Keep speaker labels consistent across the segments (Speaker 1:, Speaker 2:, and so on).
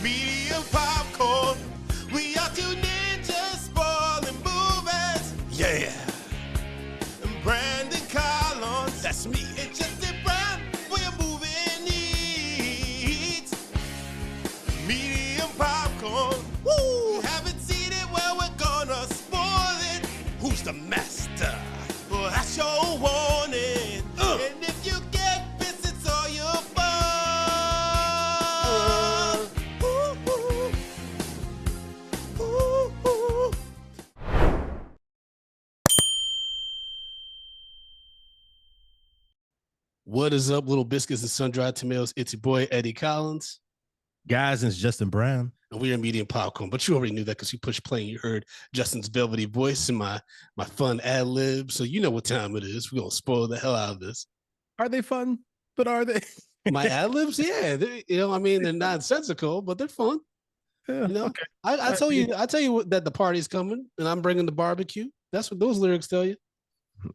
Speaker 1: medium popcorn. We are two ninjas spoiling movies. Yeah. And Brandon Collins, that's me. It's just a brand for your movie needs. Medium popcorn. Woo! Haven't seen it, well, we're gonna spoil it. Who's the master? Well, that's your warning. And if you get pissed, it's all your fault. Ooh, ooh, ooh. What is up, little biscuits and sun-dried tomatoes? It's your boy, Eddie Collins.
Speaker 2: Guys, it's Justin Brown.
Speaker 1: And we are medium popcorn, but you already knew that because you pushed play and you heard Justin's velvety voice and my fun ad lib. So you know what time it is. We're going to spoil the hell out of this.
Speaker 2: Are they fun? But are they?
Speaker 1: My ad libs? Yeah. They're nonsensical, but they're fun.
Speaker 2: Yeah,
Speaker 1: okay. I tell you that the party's coming and I'm bringing the barbecue. That's what those lyrics tell you.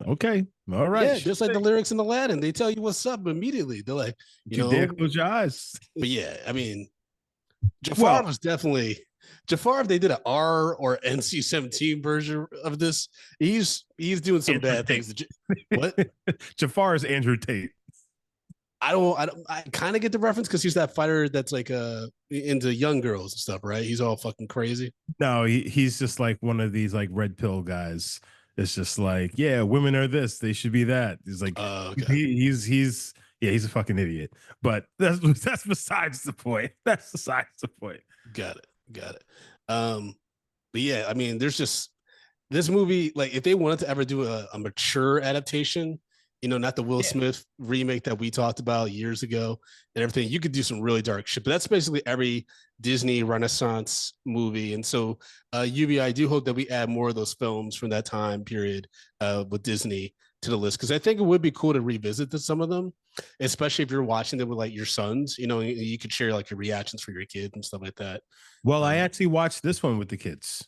Speaker 2: Okay. All right.
Speaker 1: Yeah, just like the lyrics in Aladdin. They tell you what's up immediately. They're like,
Speaker 2: you dare close your eyes.
Speaker 1: But yeah, I mean, Jafar was definitely Jafar. If they did an R or NC-17 version of this, he's doing some
Speaker 2: Andrew
Speaker 1: bad
Speaker 2: Tate.
Speaker 1: things. What?
Speaker 2: Jafar is Andrew Tate.
Speaker 1: I kind of get the reference because he's that fighter that's like into young girls and stuff, right? He's all fucking crazy.
Speaker 2: No, he's just like one of these like red pill guys. It's just like, yeah, women are this, they should be that. He's like,
Speaker 1: Okay.
Speaker 2: he's a fucking idiot. But that's besides the point. That's besides the point.
Speaker 1: Got it. But yeah, I mean, there's just this movie. Like, if they wanted to ever do a mature adaptation, not the Will Smith remake that we talked about years ago and everything, you could do some really dark shit. But that's basically every Disney Renaissance movie. And so, Lluvia, I do hope that we add more of those films from that time period with Disney to the list, because I think it would be cool to revisit some of them, especially if you're watching them with like your sons. You could share like your reactions for your kids and stuff like that.
Speaker 2: Well, I actually watched this one with the kids.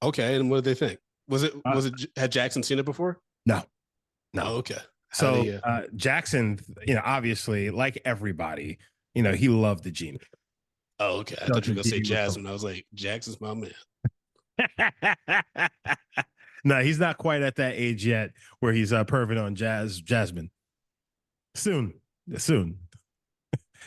Speaker 1: Okay, and what did they think? Had Jackson seen it before?
Speaker 2: No.
Speaker 1: Oh, okay.
Speaker 2: So Jackson, obviously, like everybody, he loved the genie.
Speaker 1: Oh, okay. I thought you were gonna say Jasmine. I was like, Jackson's my man.
Speaker 2: No, he's not quite at that age yet where he's perving on Jasmine. Soon.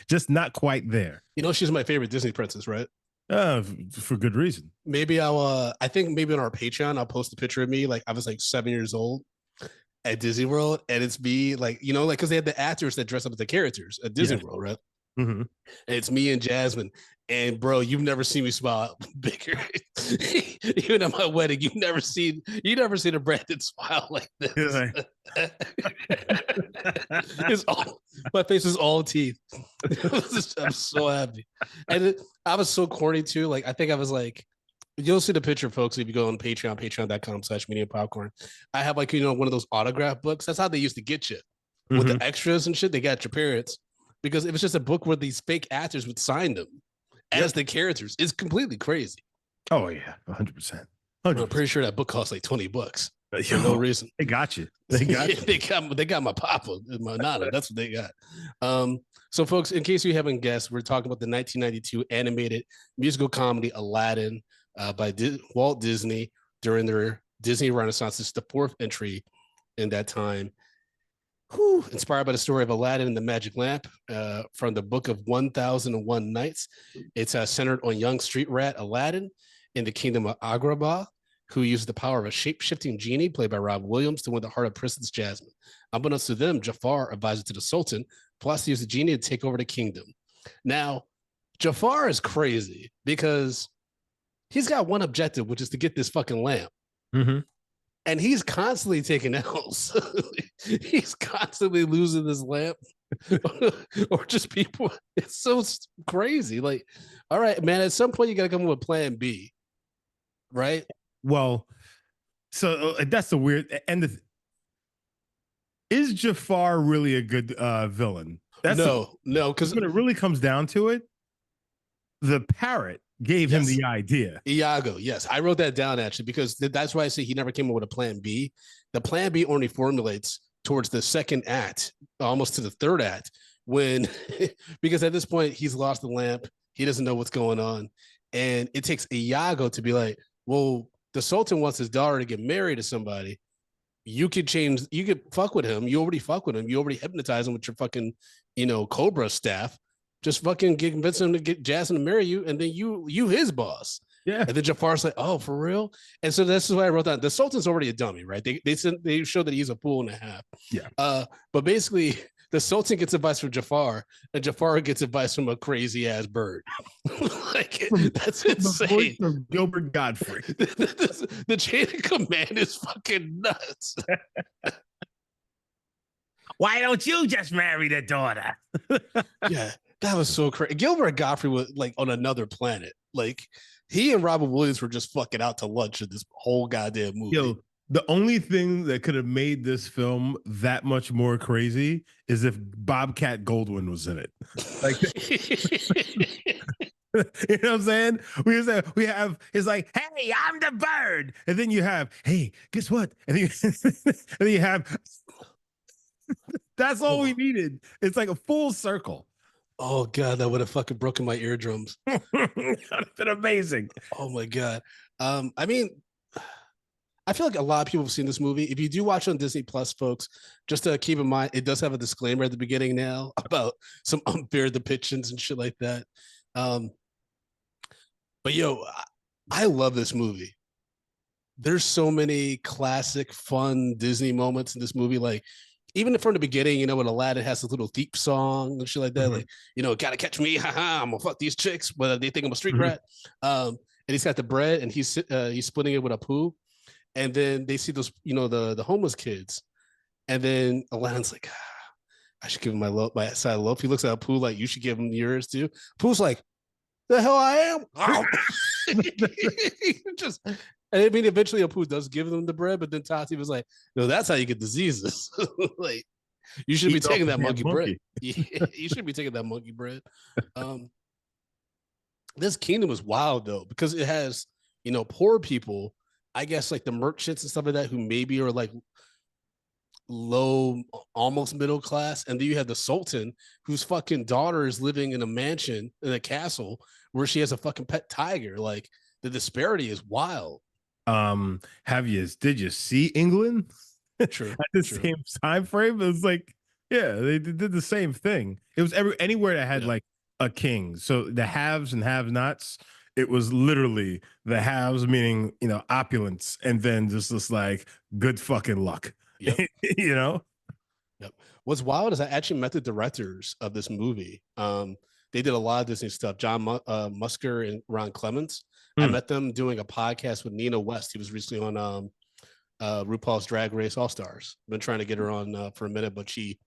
Speaker 2: Just not quite there.
Speaker 1: She's my favorite Disney princess, right?
Speaker 2: For good reason.
Speaker 1: Maybe I think maybe on our Patreon, I'll post a picture of me. Like, I was like 7 years old at Disney World, and it's me like, because they had the actors that dress up as the characters at Disney World, right?
Speaker 2: Mm-hmm.
Speaker 1: And it's me and Jasmine. And bro, you've never seen me smile bigger. Even at my wedding, you've never seen a Brandon smile like this. My face is all teeth. I'm so happy. And I was so corny too. Like, I think I was like, you'll see the picture, folks, if you go on Patreon, patreon.com/medium popcorn. I have like, one of those autograph books. That's how they used to get you with the extras and shit. They got your parents, because it was just a book where these fake actors would sign them as the characters. It's completely crazy.
Speaker 2: Oh yeah, 100%.
Speaker 1: I'm pretty sure that book costs like $20 for no reason.
Speaker 2: They got you. They
Speaker 1: got my papa, my nana. That's what they got. So folks, in case you haven't guessed, we're talking about the 1992 animated musical comedy Aladdin by Walt Disney during their Disney Renaissance. It's the fourth entry in that time. Inspired by the story of Aladdin and the Magic Lamp from the book of 1001 Nights. It's centered on young street rat Aladdin in the kingdom of Agrabah, who uses the power of a shape-shifting genie, played by Rob Williams, to win the heart of Princess Jasmine. Unbeknownst to them, Jafar, advisor to the Sultan, plots to use the genie to take over the kingdom. Now, Jafar is crazy because he's got one objective, which is to get this fucking lamp.
Speaker 2: Mm-hmm.
Speaker 1: And he's constantly taking L's. He's constantly losing this lamp. Or just people. It's so crazy. Like, all right, man, at some point you got to come up with plan B. Right?
Speaker 2: Well, so that's the weird. And is Jafar really a good villain?
Speaker 1: No, because
Speaker 2: when it really comes down to it, the parrot gave him the idea.
Speaker 1: Iago, yes. I wrote that down actually, because that's why I say he never came up with a plan B. The plan B only formulates towards the second act, almost to the third act, when because at this point he's lost the lamp. He doesn't know what's going on. And it takes Iago to be like, well, the Sultan wants his daughter to get married to somebody. You could change, you could fuck with him. You already fuck with him. You already hypnotize him with your fucking, Cobra staff. Just fucking convince him to get Jasmine to marry you, and then you his boss.
Speaker 2: Yeah.
Speaker 1: And then Jafar's like, oh, for real? And so this is why I wrote down the Sultan's already a dummy, right? They show that he's a fool and a half.
Speaker 2: Yeah.
Speaker 1: But basically, the Sultan gets advice from Jafar, and Jafar gets advice from a crazy ass bird. That's insane. The voice
Speaker 2: of Gilbert Godfrey.
Speaker 1: The chain of command is fucking nuts.
Speaker 2: Why don't you just marry the daughter?
Speaker 1: Yeah, that was so crazy. Gilbert Godfrey was like on another planet. Like he and Robin Williams were just fucking out to lunch in this whole goddamn movie.
Speaker 2: Yo, the only thing that could have made this film that much more crazy is if Bobcat Goldwyn was in it. Like, you know what I'm saying? We have, it's like, hey, I'm the bird. And then you have, hey, guess what? And then you have, that's all we needed. It's like a full circle.
Speaker 1: Oh God, that would have fucking broken my eardrums.
Speaker 2: That would have been amazing.
Speaker 1: Oh my God. I mean, I feel like a lot of people have seen this movie. If you do watch it on Disney Plus, folks, just to keep in mind, it does have a disclaimer at the beginning now about some unfair depictions and shit like that. But yo, I love this movie. There's so many classic, fun Disney moments in this movie. Like, even from the beginning, when Aladdin has a little deep song and shit like that, like, gotta catch me, haha, I'm gonna fuck these chicks, but they think I'm a street rat. And he's got the bread and he's splitting it with a poo. And then they see those, the homeless kids. And then Aladdin's like, I should give him my side of loaf. He looks at Pooh like, you should give him yours too. Pooh's like, the hell I am. And I mean, eventually Apu does give them the bread, but then Tati was like, no, that's how you get diseases. Like, you should be taking that monkey bread. Yeah, you should be taking that monkey bread. This kingdom is wild though, because it has, poor people, I guess like the merchants and stuff like that, who maybe are like low, almost middle class. And then you have the Sultan, whose fucking daughter is living in a mansion in a castle where she has a fucking pet tiger. Like, the disparity is wild.
Speaker 2: Did you see England?
Speaker 1: True.
Speaker 2: At the same time frame? It was like, yeah, they did the same thing. It was anywhere that had like a king. So the haves and have-nots, it was literally the haves, meaning, opulence, and then just this like good fucking luck. Yep. Yep.
Speaker 1: What's wild is I actually met the directors of this movie. They did a lot of Disney stuff. John Musker and Ron Clements. I met them doing a podcast with Nina West. He was recently on RuPaul's Drag Race All Stars. Been trying to get her on for a minute, but she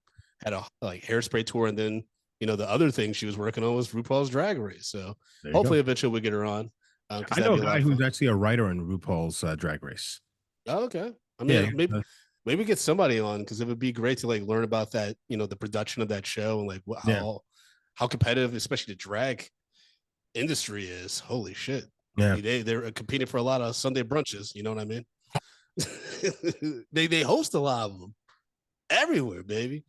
Speaker 1: had a hairspray tour, and then the other thing she was working on was RuPaul's Drag Race. So hopefully eventually we'll get her on.
Speaker 2: I know a guy who's actually a writer in RuPaul's Drag Race.
Speaker 1: Oh, okay. I mean, maybe get somebody on, because it would be great to like learn about that, the production of that show, and like how competitive, especially the drag industry is. Holy shit.
Speaker 2: Yeah.
Speaker 1: They're competing for a lot of Sunday brunches. You know what I mean? they host a lot of them everywhere, baby.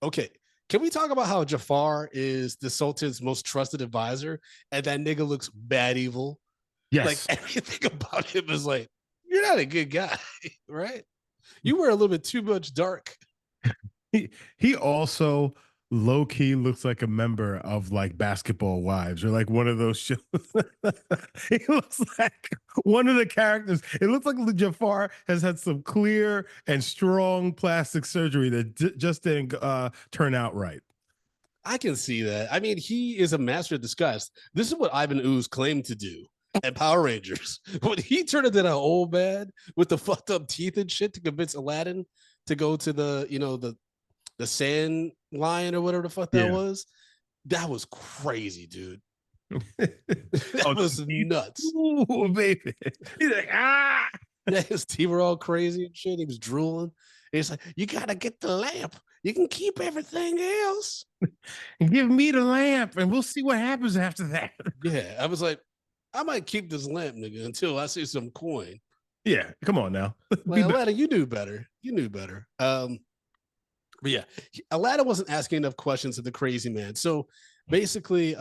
Speaker 1: Okay. Can we talk about how Jafar is the Sultan's most trusted advisor, and that nigga looks bad evil?
Speaker 2: Yes.
Speaker 1: Like, everything about him is like, you're not a good guy, right? You wear a little bit too much dark.
Speaker 2: He also low-key looks like a member of like Basketball Wives, or like one of those shows. He looks like one of the characters. It looks like Jafar has had some clear and strong plastic surgery that just didn't turn out right.
Speaker 1: I can see that. I mean, he is a master of disguise. This is what Ivan Ooze claimed to do at Power Rangers. When he turned into that old man with the fucked up teeth and shit to convince Aladdin to go to the sand lion or whatever the fuck that was. That was crazy, dude. That was nuts.
Speaker 2: Ooh, baby. He's like, ah.
Speaker 1: Yeah, his teeth were all crazy and shit. He was drooling. He's like, you gotta get the lamp. You can keep everything else.
Speaker 2: And give me the lamp, and we'll see what happens after that.
Speaker 1: Yeah, I was like, I might keep this lamp, nigga, until I see some coin.
Speaker 2: Yeah, come on now.
Speaker 1: Like, Aladdin, you knew better. You knew better. But yeah, Aladdin wasn't asking enough questions of the crazy man. So basically,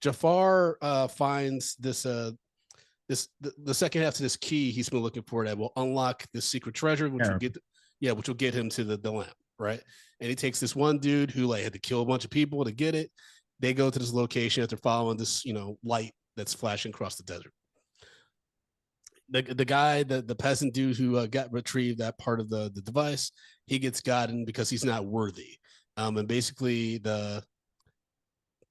Speaker 1: Jafar finds the second half to this key he's been looking for that will unlock this secret treasure, which will get him to the lamp, right? And he takes this one dude who like had to kill a bunch of people to get it. They go to this location after following this, light that's flashing across the desert. The guy, the peasant dude who got retrieved that part of the device, he gets gotten because he's not worthy. And basically the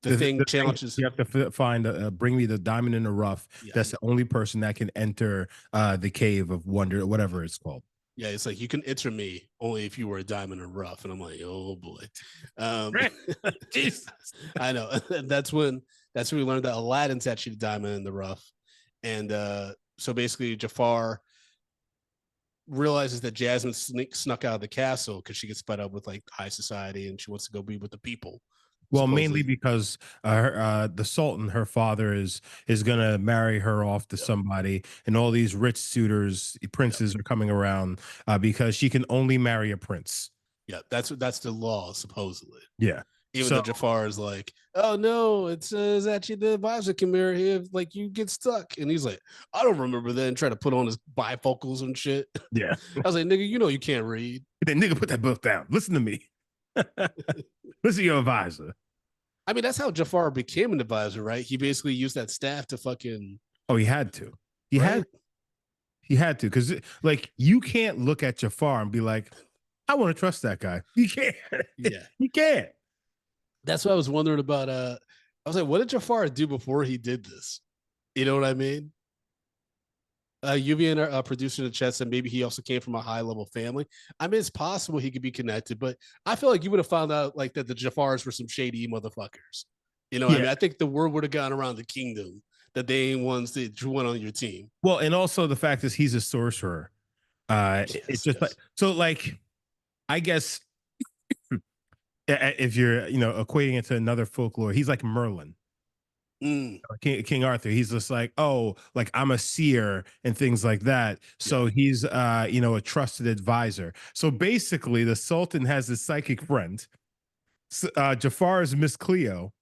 Speaker 1: thing challenges.
Speaker 2: You have to find bring me the diamond in the rough. Yeah. That's the only person that can enter the cave of wonder, whatever it's called.
Speaker 1: Yeah, it's like you can enter me only if you were a diamond in the rough, and I'm like, oh boy, I know. That's when we learned that Aladdin's actually the diamond in the rough, and so basically Jafar realizes that Jasmine snuck out of the castle because she gets fed up with like high society and she wants to go be with the people.
Speaker 2: Well, supposedly. Mainly because the Sultan, her father, is gonna marry her off to somebody, and all these rich suitors, princes, are coming around because she can only marry a prince.
Speaker 1: Yeah, that's the law supposedly.
Speaker 2: Yeah,
Speaker 1: even though Jafar is like, oh no, it says actually the advisor can marry him if like you get stuck, and he's like, I don't remember then trying to put on his bifocals and shit.
Speaker 2: Yeah,
Speaker 1: I was like, nigga, you can't read.
Speaker 2: Then nigga, put that book down. Listen to me. Listen to your advisor.
Speaker 1: I mean, that's how Jafar became an advisor, right? He basically used that staff to fucking.
Speaker 2: Oh, he had to. He had to, because like you can't look at Jafar and be like, I want to trust that guy. You can't.
Speaker 1: Yeah,
Speaker 2: you can't.
Speaker 1: That's what I was wondering about. I was like, what did Jafar do before he did this? You know what I mean? Lluvia and our producer in the chat said maybe he also came from a high level family. I mean, it's possible he could be connected, but I feel like you would have found out like that the Jafars were some shady motherfuckers. I mean, I think the word would have gone around the kingdom that they ain't ones that drew one on your team.
Speaker 2: Well, and also the fact is he's a sorcerer. It's just like so. Like, I guess if you're equating it to another folklore, he's like Merlin. King Arthur, he's just like, oh, like I'm a seer and things like that. So he's a trusted advisor. So basically the Sultan has his psychic friend. Jafar is Miss Cleo,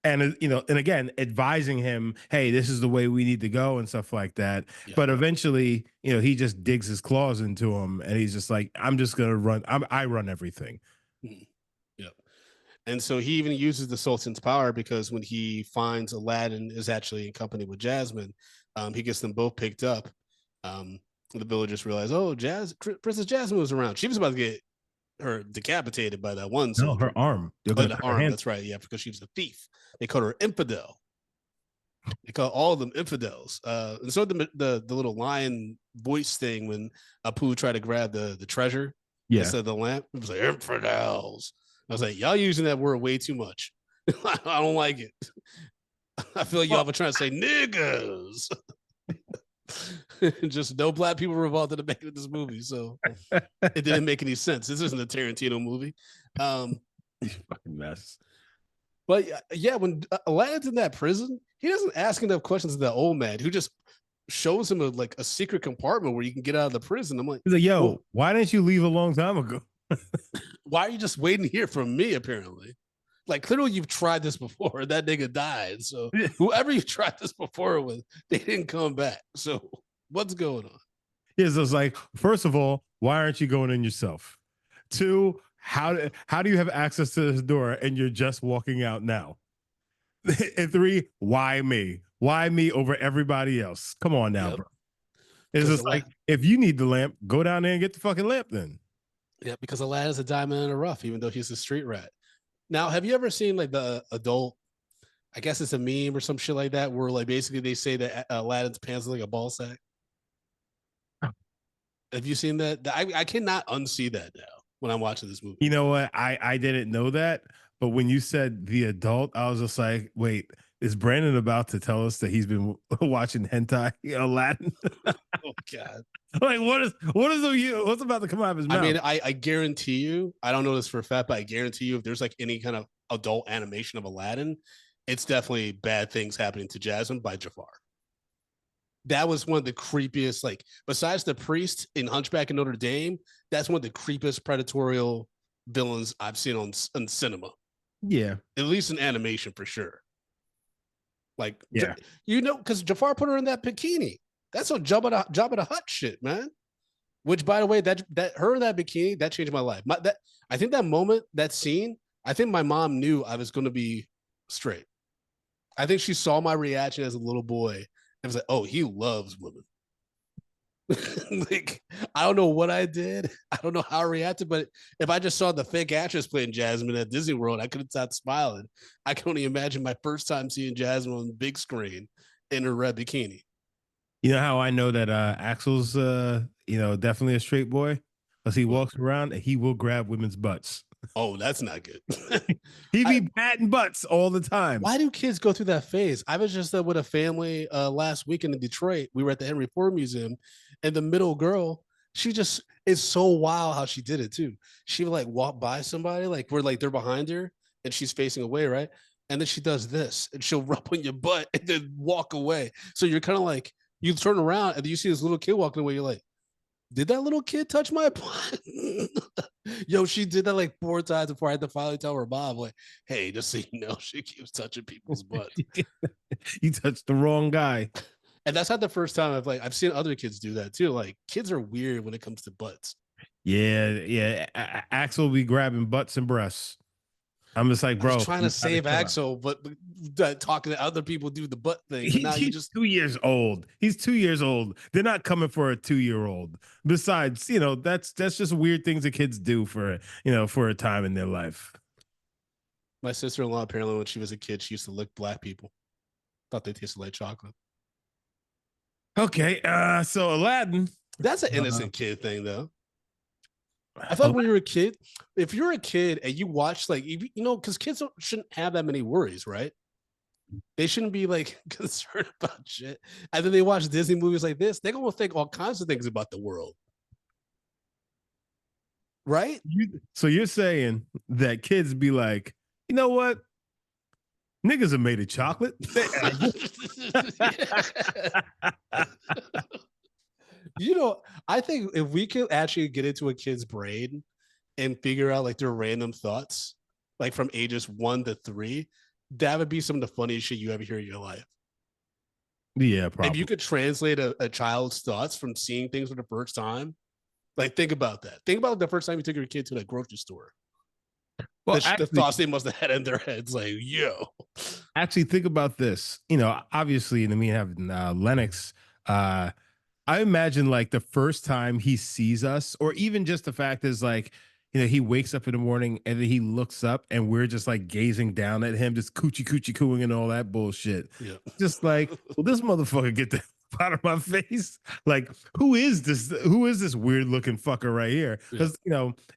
Speaker 2: and and again advising him, hey, this is the way we need to go and stuff like that. But eventually he just digs his claws into him and he's just like, I'm just gonna run, I run everything.
Speaker 1: Yep. And so he even uses the Sultan's power because when he finds Aladdin is actually in company with Jasmine, he gets them both picked up. The villagers realize, oh, Princess Jasmine was around. She was about to get her decapitated by that one.
Speaker 2: No, her arm.
Speaker 1: The arm. That's right. Yeah, because she was a thief. They called her infidel. They call all of them infidels. And so the little lion voice thing when Apu tried to grab the treasure instead of the lamp, it was like infidels. I was like, y'all using that word way too much. I don't like it. I feel like y'all were trying to say niggas. Just no black people were involved in the making of this movie, so it didn't make any sense. This isn't a Tarantino movie.
Speaker 2: You fucking mess.
Speaker 1: But yeah, when Aladdin's in that prison, he doesn't ask enough questions to that old man who just shows him a secret compartment where you can get out of the prison. I'm like,
Speaker 2: he's like, yo, well, why didn't you leave a long time ago?
Speaker 1: Why are you just waiting here for me, apparently? Like, clearly you've tried this before. That nigga died. So whoever you tried this before with, they didn't come back. So what's going on?
Speaker 2: Yeah, so it's like, first of all, why aren't you going in yourself? Two, how do you have access to this door and you're just walking out now? And three, why me? Why me over everybody else? Come on now, bro. It's just like, if you need the lamp, go down there and get the fucking lamp then.
Speaker 1: Yeah, because Aladdin's a diamond in the rough, even though he's a street rat. Now, have you ever seen like the adult, I guess it's a meme or some shit like that, where like basically they say that Aladdin's pants are like a ball sack? Have you seen that? I cannot unsee that now when I'm watching this movie.
Speaker 2: You know what? I didn't know that, but when you said the adult, I was just like, wait, is Brandon about to tell us that he's been watching hentai Aladdin?
Speaker 1: Oh God.
Speaker 2: Like what's about to come out of his mouth?
Speaker 1: I mean, I guarantee you, I don't know this for a fact, but I guarantee you if there's like any kind of adult animation of Aladdin, it's definitely bad things happening to Jasmine by Jafar. That was one of the creepiest, like besides the priest in Hunchback of Notre Dame, that's one of the creepiest predatorial villains I've seen on cinema.
Speaker 2: Yeah.
Speaker 1: At least in animation for sure. Like,
Speaker 2: Yeah.
Speaker 1: because Jafar put her in that bikini. That's some Jabba the Hutt shit, man. Which, by the way, that her in that bikini that changed my life. I think that moment, that scene, I think my mom knew I was going to be straight. I think she saw my reaction as a little boy and was like, "Oh, he loves women." Like, I don't know what I did. I don't know how I reacted, but if I just saw the fake actress playing Jasmine at Disney World, I could have stopped smiling. I can only imagine my first time seeing Jasmine on the big screen in her red bikini.
Speaker 2: You know how I know that Axel's definitely a straight boy? Because he walks around and he will grab women's butts.
Speaker 1: Oh, that's not good.
Speaker 2: He be patting butts all the time.
Speaker 1: Why do kids go through that phase? I was just with a family last weekend in Detroit. We were at the Henry Ford Museum, and the middle girl, she just is so wild how she did it too. She would like walk by somebody, like where like they're behind her and she's facing away, right? And then she does this and she'll rub on your butt and then walk away. So you're kind of like, you turn around and you see this little kid walking away. You're like, did that little kid touch my butt? Yo, she did that like 4 times before I had to finally tell her mom, like, hey, just so you know, she keeps touching people's butt.
Speaker 2: You touched the wrong guy.
Speaker 1: And that's not the first time I've seen other kids do that too. Like, kids are weird when it comes to butts.
Speaker 2: Yeah. Axel will be grabbing butts and breasts. I'm just like, bro.
Speaker 1: I was trying to save Axel, but talking to other people do the butt thing. But now
Speaker 2: he's
Speaker 1: just
Speaker 2: 2 years old. He's 2 years old. They're not coming for a 2-year-old. Besides, that's just weird things that kids do for a time in their life.
Speaker 1: My sister-in-law, apparently, when she was a kid, she used to lick black people. Thought they tasted like chocolate.
Speaker 2: Okay, so Aladdin.
Speaker 1: That's an innocent kid thing, though. I thought when you were a kid, if you're a kid and you watch because kids shouldn't have that many worries, right? They shouldn't be like concerned about shit. And then they watch Disney movies like this, they're gonna think all kinds of things about the world. Right?
Speaker 2: So you're saying that kids be like, you know what? Niggas are made of chocolate.
Speaker 1: I think if we could actually get into a kid's brain and figure out like their random thoughts, like from ages 1 to 3, that would be some of the funniest shit you ever hear in your life.
Speaker 2: Yeah, probably.
Speaker 1: If you could translate a child's thoughts from seeing things for the first time, like think about that. Think about the first time you took your kid to the grocery store. Well, the thoughts they must have had in their heads, like, yo.
Speaker 2: Actually, think about this. Obviously, having Lennox, I imagine like the first time he sees us, or even just the fact is like, he wakes up in the morning and then he looks up and we're just like gazing down at him, just coochie cooing and all that bullshit.
Speaker 1: Yeah.
Speaker 2: Just like, well, this motherfucker get the out of my face. Like, who is this? Who is this weird looking fucker right here? Because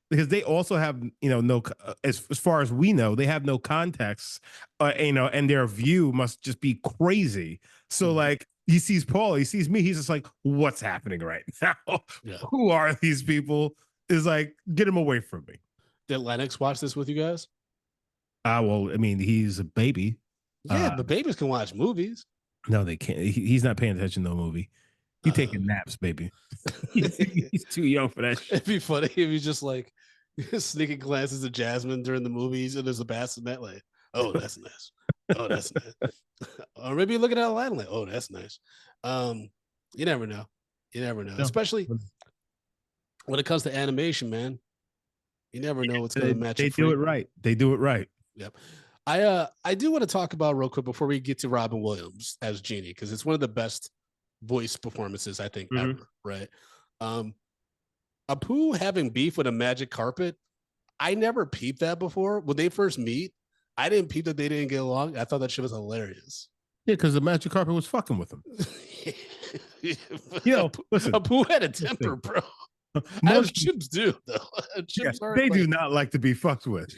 Speaker 2: because they also have no as far as we know, they have no context. And their view must just be crazy. So like, he sees Paul, he sees me, he's just like, what's happening right now? Yeah. Who are these people? Is like, get him away from me.
Speaker 1: Did Lennox watch this with you guys?
Speaker 2: Well, he's a baby.
Speaker 1: Yeah, but babies can watch movies.
Speaker 2: No, they can't. He's not paying attention to no movie. He's taking naps, baby. He's too young for that shit.
Speaker 1: It'd be funny if he's just like sneaking glances at Jasmine during the movies and there's a bassinet, like, oh, that's nice. Oh, that's nice. Or maybe looking at Aladdin, like, oh, that's nice. You never know. You never know. No. Especially when it comes to animation, man. You never know what's going to match.
Speaker 2: They do it right. They do it right.
Speaker 1: Yep. I do want to talk about real quick before we get to Robin Williams as Genie, because it's one of the best voice performances I think ever, right? Apu having beef with a magic carpet, I never peeped that before. When they first meet, I didn't peep that they didn't get along. I thought that shit was hilarious.
Speaker 2: Yeah, because the magic carpet was fucking with him.
Speaker 1: Listen, Apu had a temper, bro. Most chimps do, though.
Speaker 2: They do not like to be fucked with.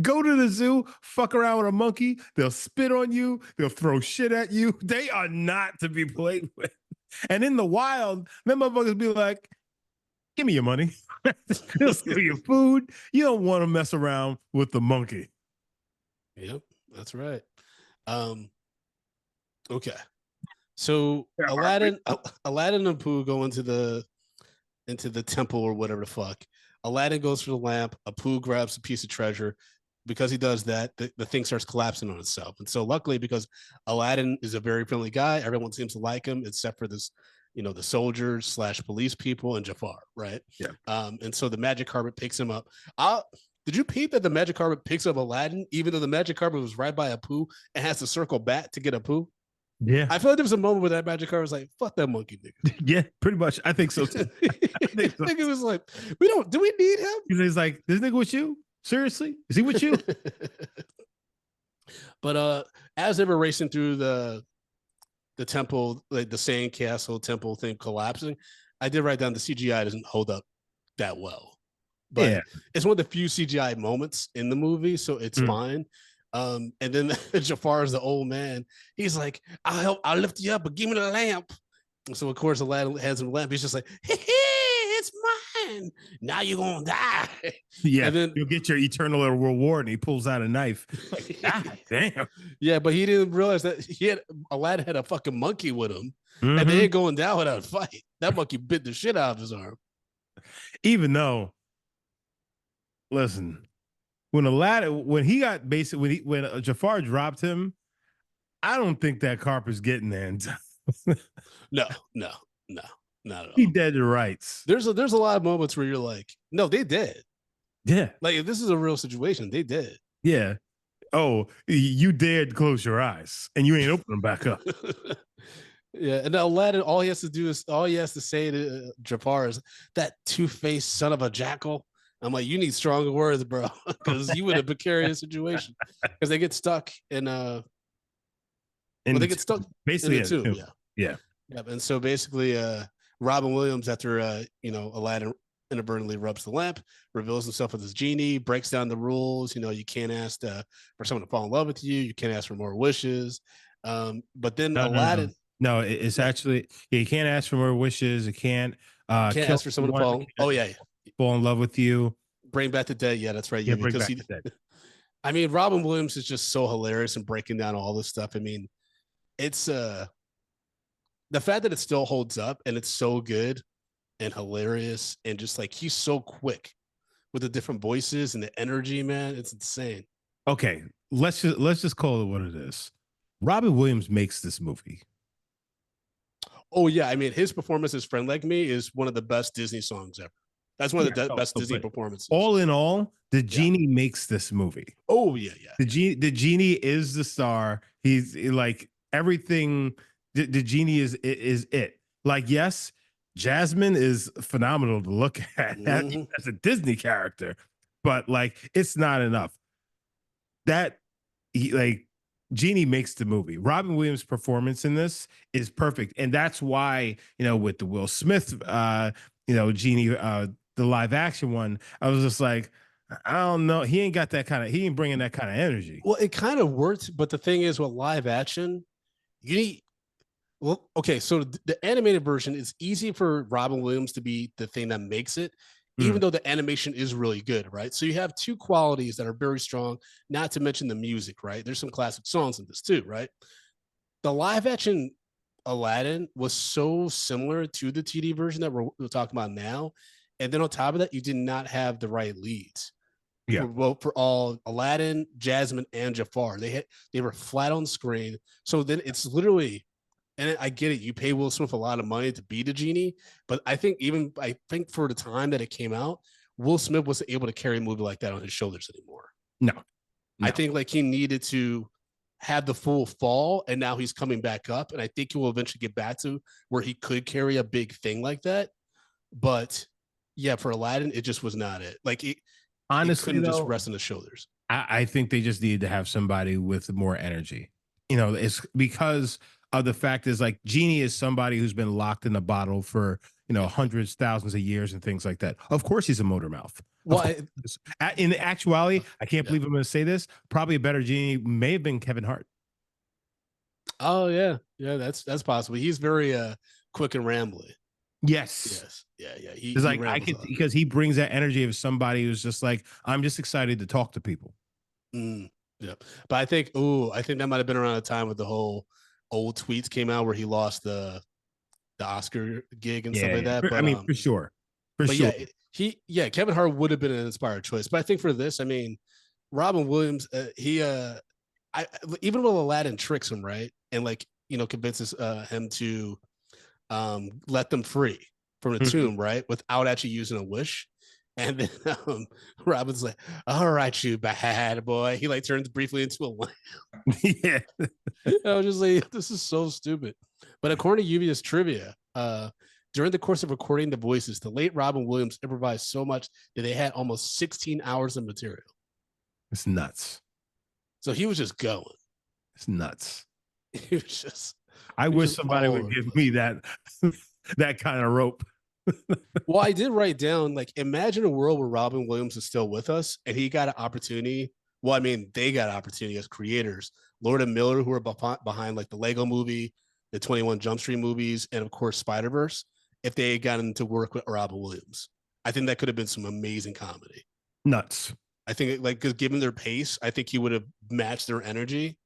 Speaker 2: Go to the zoo, fuck around with a monkey. They'll spit on you. They'll throw shit at you. They are not to be played with. And in the wild, them motherfuckers be like, give me your money. They'll steal your food. You don't want to mess around with the monkey.
Speaker 1: Yep, that's right. Okay. So Aladdin and Apu go into the temple or whatever the fuck. Aladdin goes for the lamp. Apu grabs a piece of treasure. Because he does that, the thing starts collapsing on itself. And so, luckily, because Aladdin is a very friendly guy, everyone seems to like him, except for this, the soldiers slash police people and Jafar, right?
Speaker 2: Yeah.
Speaker 1: And so the magic carpet picks him up. Did you peep that the magic carpet picks up Aladdin, even though the magic carpet was right by Apu and has to circle back to get Apu?
Speaker 2: Yeah.
Speaker 1: I feel like there was a moment where that magic carpet was like, fuck that monkey nigga.
Speaker 2: Yeah, pretty much. I think so too. I think so.
Speaker 1: Nigga was like, do we need him?
Speaker 2: He's like, this nigga with you? Seriously? Is he with you?
Speaker 1: But as they were racing through the temple, like the sand castle temple thing collapsing, I did write down the CGI doesn't hold up that well. But it's one of the few CGI moments in the movie, so it's fine. And then Jafar is the old man. He's like, I'll lift you up, but give me the lamp. And so of course Aladdin has him a lamp. He's just like, hey, it's mine. Now you're gonna die.
Speaker 2: Yeah,
Speaker 1: and then
Speaker 2: you'll get your eternal reward. And he pulls out a knife. God damn.
Speaker 1: Yeah, but he didn't realize that Aladdin had a fucking monkey with him, and they ain't going down without a fight. That monkey bit the shit out of his arm.
Speaker 2: Even though, listen, when he got basically when Jafar dropped him, I don't think that carpet's getting there in time.
Speaker 1: No, not at all.
Speaker 2: He dead to rights.
Speaker 1: There's a lot of moments where you're like, no, they did.
Speaker 2: Yeah,
Speaker 1: like if this is a real situation, they did.
Speaker 2: Yeah. Oh, you dared close your eyes and you ain't open them back up.
Speaker 1: Yeah, and Aladdin, all he has to say to Jafar is that two-faced son of a jackal. I'm like, you need stronger words, bro, because you in a precarious situation. Because they get stuck in they get stuck
Speaker 2: basically
Speaker 1: in the tomb.
Speaker 2: Yeah.
Speaker 1: And so basically, Robin Williams, after Aladdin inadvertently rubs the lamp, reveals himself as this genie, breaks down the rules. You can't ask for someone to fall in love with you. You can't ask for more wishes. But then Aladdin.
Speaker 2: No, it's actually you can't ask for more wishes. You can't
Speaker 1: ask for someone to fall. Oh yeah,
Speaker 2: fall in love with you.
Speaker 1: Bring back the dead. Yeah, that's right. Yeah,
Speaker 2: bring back the dead.
Speaker 1: I mean, Robin Williams is just so hilarious and breaking down all this stuff. I mean, it's the fact that it still holds up and it's so good and hilarious and just like he's so quick with the different voices and the energy, man. It's insane.
Speaker 2: Okay, let's just call it what it is. Robin Williams makes this movie.
Speaker 1: Oh yeah, I mean his performance as Friend Like Me is one of the best Disney songs ever. That's one of the best Disney performances.
Speaker 2: All in all, the genie makes this movie.
Speaker 1: Oh yeah.
Speaker 2: The genie is the star. He's like everything. The genie is it. Like yes, Jasmine is phenomenal to look at as a Disney character, but like it's not enough. Genie makes the movie. Robin Williams' performance in this is perfect, and that's why with the Will Smith, Genie, the live action one, I was just like, I don't know, he ain't bringing that kind of energy.
Speaker 1: Well, it kind of worked, but the thing is, with live action, you need. Well, okay, so the animated version is easy for Robin Williams to be the thing that makes it, even though the animation is really good, right? So you have two qualities that are very strong, not to mention the music, right? There's some classic songs in this too, right? The live action Aladdin was so similar to the TD version that we're talking about now. And then on top of that, you did not have the right leads.
Speaker 2: Yeah.
Speaker 1: For all Aladdin, Jasmine, and Jafar. They were flat on screen. So then it's literally, and I get it, you pay Will Smith a lot of money to be the genie, but I think for the time that it came out, Will Smith wasn't able to carry a movie like that on his shoulders anymore.
Speaker 2: No.
Speaker 1: I think like he needed to have the full fall, and now he's coming back up, and I think he will eventually get back to where he could carry a big thing like that. But yeah, for Aladdin, it just was not it. Like
Speaker 2: honestly,
Speaker 1: it couldn't just rest on his shoulders.
Speaker 2: I think they just needed to have somebody with more energy. It's because of the fact is like Genie is somebody who's been locked in a bottle for hundreds, thousands of years and things like that. Of course, he's a motor mouth. Well, in actuality, I can't believe I'm going to say this. Probably a better Genie may have been Kevin Hart.
Speaker 1: Oh yeah, that's possible. He's very quick and rambly.
Speaker 2: Yes.
Speaker 1: Yeah.
Speaker 2: He's like because he brings that energy of somebody who's just like, I'm just excited to talk to people.
Speaker 1: Yeah, but I think that might have been around the time with the whole old tweets came out where he lost the Oscar gig and stuff like that.
Speaker 2: But, I mean, for sure. Yeah,
Speaker 1: Kevin Hart would have been an inspired choice, but I think for this, I mean, Robin Williams, I even when Aladdin tricks him, right, and like convinces him to let them free from the
Speaker 2: Mhm.
Speaker 1: tomb, right, without actually using a wish. And then Robin's like, "All right, you bad boy." He like turns briefly into a lamb.
Speaker 2: Yeah.
Speaker 1: I was just like, "This is so stupid." But according to Yuvia's trivia, during the course of recording the voices, the late Robin Williams improvised so much that they had almost 16 hours of material.
Speaker 2: It's nuts.
Speaker 1: So he was just going.
Speaker 2: It's nuts.
Speaker 1: He was just
Speaker 2: I
Speaker 1: he was
Speaker 2: wish
Speaker 1: just
Speaker 2: somebody
Speaker 1: all
Speaker 2: would
Speaker 1: over the
Speaker 2: give
Speaker 1: place.
Speaker 2: me that that kind of rope.
Speaker 1: Well, I did write down like imagine a world where Robin Williams is still with us and he got an opportunity. Well, I mean, they got an opportunity as creators. Lord and Miller, who are behind like the Lego movie, the 21 Jump Street movies, and of course Spider Verse, if they had gotten to work with Robin Williams. I think that could have been some amazing comedy.
Speaker 2: Nuts.
Speaker 1: I think like because given their pace, I think he would have matched their energy.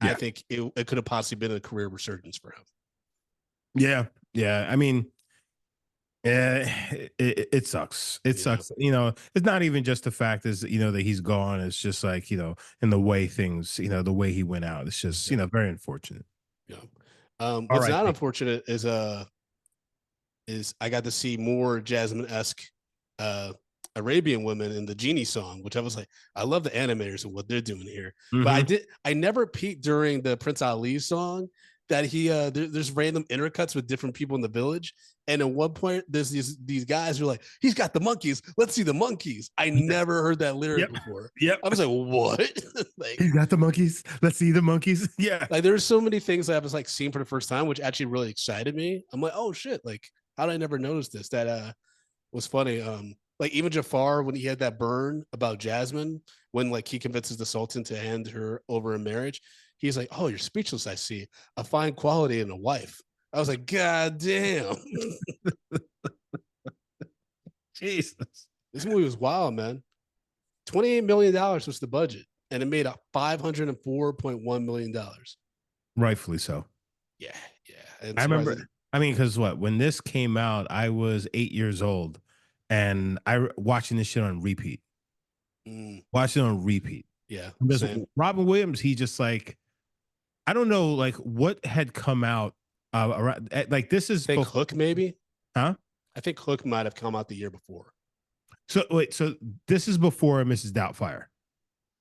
Speaker 1: I
Speaker 2: Yeah.
Speaker 1: think it could have possibly been a career resurgence for him.
Speaker 2: Yeah. Yeah. I mean, it sucks. It
Speaker 1: Yeah.
Speaker 2: sucks. It's not even just the fact is that he's gone. It's just like in the way things, the way he went out. It's just
Speaker 1: Yeah.
Speaker 2: very unfortunate.
Speaker 1: Yeah.
Speaker 2: All
Speaker 1: What's
Speaker 2: right.
Speaker 1: not unfortunate is I got to see more Jasmine esque uh, Arabian women in the Genie song, which I was like, I love the animators and what they're doing here. But
Speaker 2: Mm-hmm.
Speaker 1: I never peeked during the Prince Ali song that there's random intercuts with different people in the village. And at one point, there's these guys who are like, he's got the monkeys. Let's see the monkeys. I never heard that lyric
Speaker 2: Yep.
Speaker 1: before.
Speaker 2: Yep.
Speaker 1: I was like, what? like,
Speaker 2: He's got the monkeys. Let's see the monkeys. Yeah.
Speaker 1: like there's so many things that I was like seeing for the first time, which actually really excited me. I'm like, oh shit, like how did I never notice this? That was funny. Like even Jafar when he had that burn about Jasmine, when like he convinces the Sultan to hand her over in marriage, he's like, "Oh, you're speechless. I see a fine quality in a wife." I was like, "God damn,
Speaker 2: Jesus.
Speaker 1: this movie was wild, man. $28 million was the budget, and it made up $504.1 million.
Speaker 2: Rightfully so.
Speaker 1: Yeah, yeah. I'm
Speaker 2: I
Speaker 1: surprised.
Speaker 2: remember. I mean, because when this came out, I was 8 years old, and watching this shit on repeat. Watching it on repeat.
Speaker 1: Yeah,
Speaker 2: Because
Speaker 1: same.
Speaker 2: Robin Williams, he just like I don't know, like what had come out around. Like this
Speaker 1: I
Speaker 2: is
Speaker 1: think
Speaker 2: before,
Speaker 1: Hook maybe.
Speaker 2: huh?
Speaker 1: I think Hook might have come out the year before.
Speaker 2: So wait, so this is before Mrs. Doubtfire.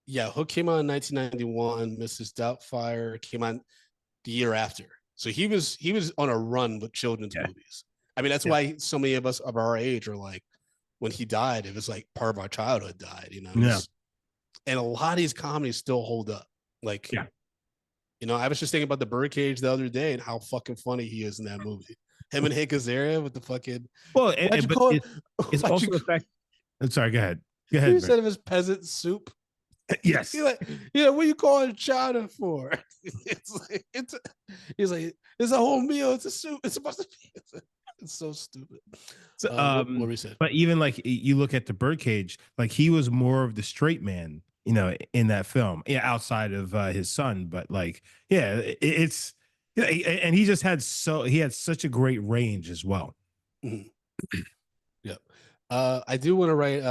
Speaker 1: Yeah, Hook came out in 1991. Mrs. Doubtfire came out the year after. So he was on a run with children's
Speaker 2: Yeah.
Speaker 1: movies. I mean, that's
Speaker 2: Yeah.
Speaker 1: why so many of us of our age are like, when he died, it was like part of our childhood died.
Speaker 2: Yeah.
Speaker 1: And a lot of these comedies still hold up. Like,
Speaker 2: Yeah.
Speaker 1: I was just thinking about the Birdcage the other day and how fucking funny he is in that movie. Him and Hank Azaria with the fucking
Speaker 2: Well,
Speaker 1: why'd you
Speaker 2: but
Speaker 1: call it?
Speaker 2: it's
Speaker 1: Why'd
Speaker 2: also
Speaker 1: you?
Speaker 2: the fact. I'm sorry. Go ahead. Go
Speaker 1: You
Speaker 2: ahead, man.
Speaker 1: said it was peasant soup.
Speaker 2: Yes.
Speaker 1: He's like, yeah, what are you calling China for? He's like, it's a whole meal. It's a soup. It's supposed to be. It's so stupid.
Speaker 2: So,
Speaker 1: What we said?
Speaker 2: but even like you look at the Birdcage, like he was more of the straight man, in that film. Yeah, outside of his son, but like, yeah, it's yeah, and he had such a great range as well.
Speaker 1: Mhm. Yeah. I do want to write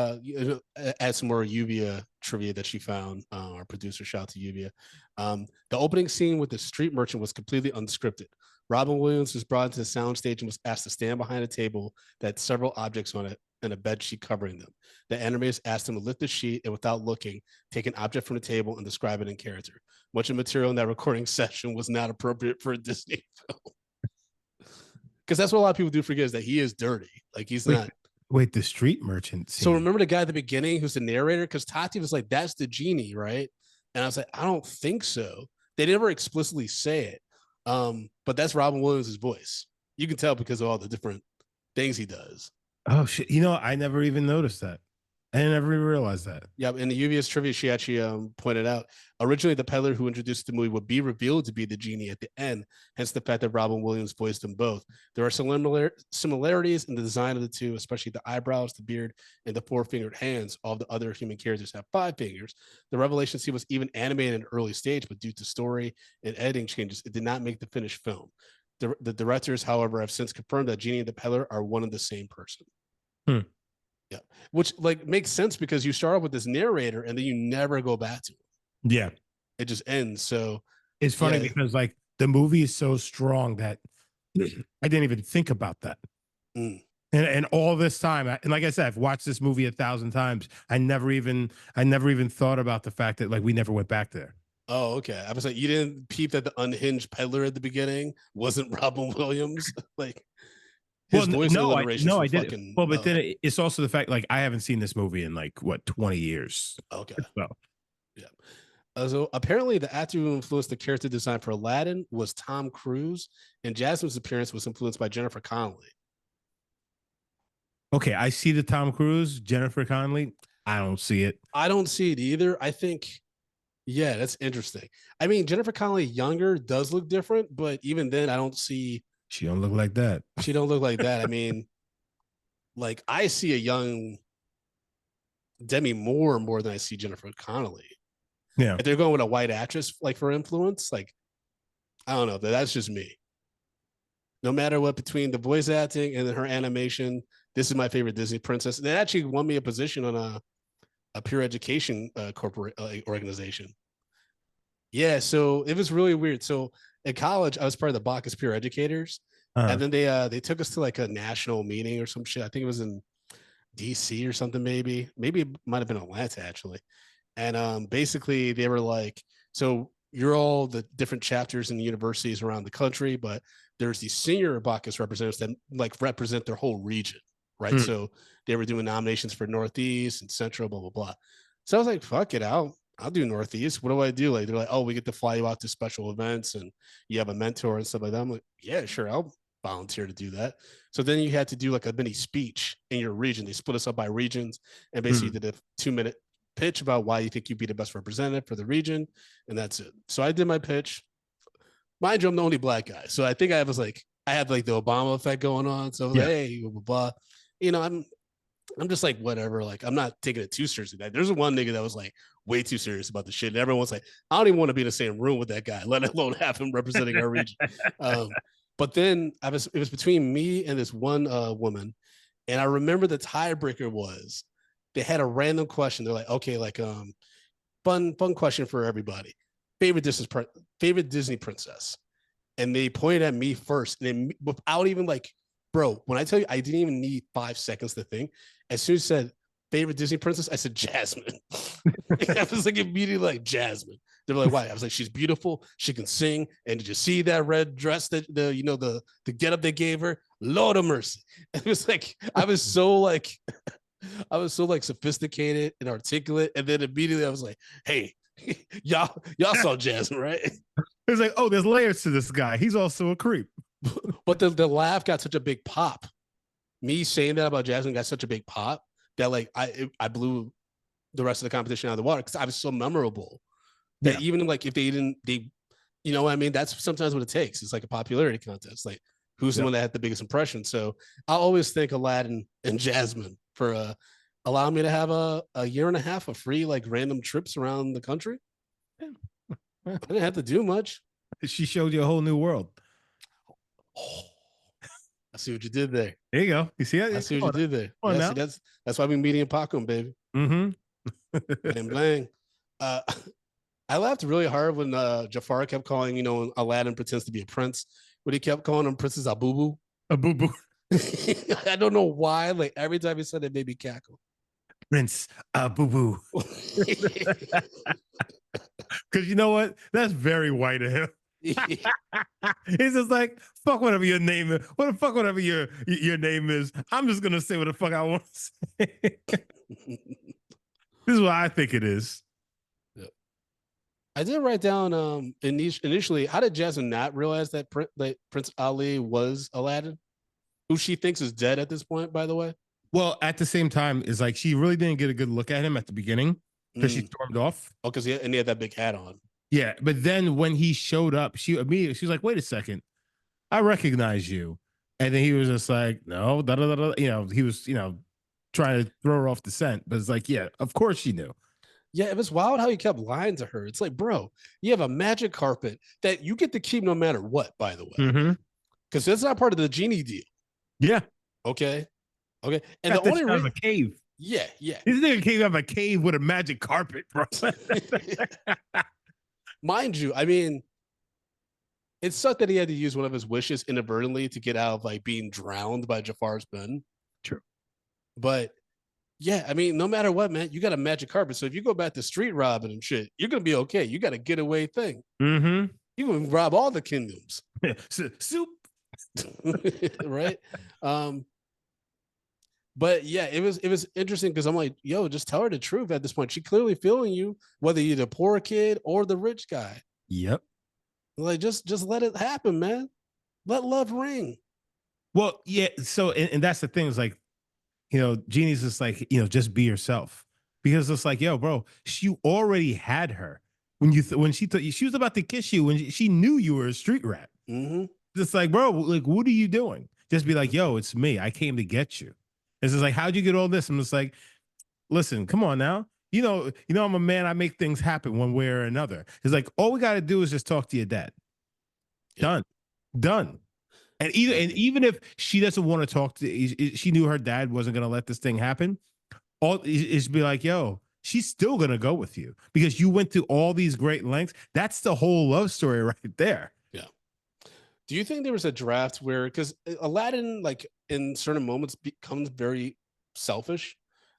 Speaker 1: add some more Lluvia trivia that she found. Our producer, shout out to Lluvia. The opening scene with the street merchant was completely unscripted. Robin Williams was brought into the soundstage and was asked to stand behind a table that had several objects on it and a bed sheet covering them. The animators asked him to lift the sheet and, without looking, take an object from the table and describe it in character. Much of the material in that recording session was not appropriate for a Disney film. Because that's what a lot of people do forget is that he is dirty. Like he's
Speaker 2: Wait,
Speaker 1: not.
Speaker 2: wait, the street merchant
Speaker 1: So
Speaker 2: scene.
Speaker 1: remember the guy at the beginning who's the narrator? Because Tati was like, that's the genie, right? And I was like, I don't think so. They never explicitly say it. But that's Robin Williams' voice. You can tell because of all the different things he does.
Speaker 2: Oh shit! I never even noticed that. I never even realized that.
Speaker 1: Yeah, in the UVS trivia, she actually pointed out originally the peddler who introduced the movie would be revealed to be the genie at the end, hence the fact that Robin Williams voiced them both. There are similarities in the design of the two, especially the eyebrows, the beard, and the four-fingered hands. All the other human characters have 5 fingers. The revelation scene was even animated in an early stage, but due to story and editing changes, it did not make the finished film. The directors, however, have since confirmed that Genie and the peddler are one and the same person.
Speaker 2: Hmm.
Speaker 1: Yeah, which like makes sense because you start off with this narrator and then you never go back to it.
Speaker 2: Yeah.
Speaker 1: It just ends. So
Speaker 2: It's funny
Speaker 1: yeah.
Speaker 2: because like the movie is so strong that I didn't even think about that.
Speaker 1: Mm.
Speaker 2: And all this time, and like I said, I've watched this movie 1,000 times. I never even thought about the fact that like we never went back there.
Speaker 1: Oh, okay. I was like, you didn't peep that the unhinged peddler at the beginning wasn't Robin Williams. Like his
Speaker 2: Well,
Speaker 1: voice alliterations
Speaker 2: no,
Speaker 1: were
Speaker 2: I did.
Speaker 1: fucking
Speaker 2: Well, but then it's also the fact like I haven't seen this movie in like what 20 years.
Speaker 1: okay.
Speaker 2: So
Speaker 1: Yeah. So apparently, the actor who influenced the character design for Aladdin was Tom Cruise, and Jasmine's appearance was influenced by Jennifer Connelly.
Speaker 2: okay, I see the Tom Cruise, Jennifer Connelly. I don't see it.
Speaker 1: I don't see it either. I think, yeah, that's interesting. I mean, Jennifer Connelly younger does look different, but even then, I don't see
Speaker 2: She don't look like that.
Speaker 1: she don't look like that. I mean, like I see a young Demi Moore more than I see Jennifer Connelly.
Speaker 2: Yeah.
Speaker 1: If they're going with a white actress like for influence, like I don't know, that's just me. No matter what, between the voice acting and her animation, this is my favorite Disney princess. They actually won me a position on a peer education corporate organization. Yeah, so it was really weird. So at college, I was part of the Bacchus peer educators, and then they took us to like a national meeting or some shit. I think it was in DC or something, maybe it might have been Atlanta actually. And basically they were like, so you're all the different chapters and universities around the country, but there's these senior Bacchus representatives that like represent their whole region, right?
Speaker 2: Hmm.
Speaker 1: So they were doing nominations for Northeast and Central, blah blah blah. So I was like, fuck it, I'll do Northeast. What do I do? Like they're like, oh, we get to fly you out to special events and you have a mentor and stuff like that. I'm like, yeah, sure, I'll volunteer to do that. So then you had to do like a mini speech in your region. They split us up by regions and basically did a 2-minute pitch about why you think you'd be the best representative for the region, and that's it. So I did my pitch. Mind you, I'm the only black guy, so I think I had like the Obama effect going on. So I was like, hey, blah, blah, blah. You know, I'm just like whatever. Like I'm not taking it too seriously. There's one nigga that was like way too serious about the shit, and everyone's like, I don't even want to be in the same room with that guy, let alone have him representing our region. But then it was between me and this one woman, and I remember the tiebreaker was they had a random question. They're like, okay, like fun question for everybody. Favorite Disney princess. And they pointed at me first. And then without even like, bro, when I tell you I didn't even need 5 seconds to think, as soon as I said favorite Disney princess, I said Jasmine. I was like immediately like Jasmine. They were like, why? I was like, she's beautiful, she can sing. And did you see that red dress that the getup they gave her? Lord of mercy. It was like I was so like sophisticated and articulate. And then immediately I was like, hey, y'all saw Jasmine, right?
Speaker 2: It's like, oh, there's layers to this guy. He's also a creep.
Speaker 1: But the laugh got such a big pop. Me saying that about Jasmine got such a big pop that like I blew the rest of the competition out of the water because I was so memorable that even like if they you know what I mean, that's sometimes what it takes. It's like a popularity contest. Like who's the one that had the biggest impression? So I always thank Aladdin and Jasmine for allowing me to have a year and a half of free like random trips around the country. I didn't have to do much.
Speaker 2: She showed you a whole new world.
Speaker 1: Oh, I see what you did there.
Speaker 2: There you go. You see it?
Speaker 1: I see what you did there. Yeah, see, that's why we meeting in Pakum, baby. Bang bang. I laughed really hard when Jafar kept calling, Aladdin pretends to be a prince, but he kept calling him Princess Abubu.
Speaker 2: Abubu.
Speaker 1: I don't know why. Like every time he said it, made me cackle.
Speaker 2: Prince Abubu. Because you know what? That's very white of him. He's just like, fuck whatever your name is. What the fuck whatever your name is. I'm just gonna say what the fuck I want to say. This is what I think it is.
Speaker 1: Yep. I did write down initially, how did Jasmine not realize that Prince Ali was Aladdin? Who she thinks is dead at this point, by the way.
Speaker 2: Well, at the same time, it's like she really didn't get a good look at him at the beginning because she stormed off.
Speaker 1: Oh, because he had that big hat on.
Speaker 2: Yeah, but then when he showed up, she was like, "Wait a second, I recognize you," and then he was just like, "No, da da da." He was trying to throw her off the scent, but it's like, yeah, of course she knew.
Speaker 1: Yeah, it was wild how he kept lying to her. It's like, bro, you have a magic carpet that you get to keep no matter what. By the way, because that's not part of the genie deal.
Speaker 2: Yeah.
Speaker 1: Okay. And
Speaker 2: the only reason a cave.
Speaker 1: Yeah, yeah.
Speaker 2: This nigga came out of a cave with a magic carpet, bro.
Speaker 1: Mind you, I mean, it sucked that he had to use one of his wishes inadvertently to get out of like being drowned by Jafar's gun.
Speaker 2: True.
Speaker 1: But yeah, I mean, no matter what, man, you got a magic carpet. So if you go back to street robbing and shit, you're gonna be okay. You got a getaway thing.
Speaker 2: Mm-hmm.
Speaker 1: You can rob all the kingdoms.
Speaker 2: Soup.
Speaker 1: Right? But yeah, it was interesting because I'm like, yo, just tell her the truth at this point. She clearly feeling you, whether you're the poor kid or the rich guy.
Speaker 2: Yep.
Speaker 1: Like just let it happen, man. Let love ring.
Speaker 2: Well, yeah. So, and that's the thing is like, Jeannie's just like, just be yourself because it's like, yo, bro, you already had her when when she thought she was about to kiss you when she knew you were a street rat.
Speaker 1: Mm-hmm.
Speaker 2: It's like, bro, like, what are you doing? Just be like, yo, it's me. I came to get you. It's just like, how'd you get all this? I'm just like, listen, come on now. I'm a man. I make things happen one way or another. It's like all we got to do is just talk to your dad. Yep. Done. And even if she doesn't want to talk to, she knew her dad wasn't going to let this thing happen. All is be like, yo, she's still going to go with you because you went through all these great lengths. That's the whole love story right there.
Speaker 1: Yeah. Do you think there was a draft where, because Aladdin, like in certain moments, becomes very selfish,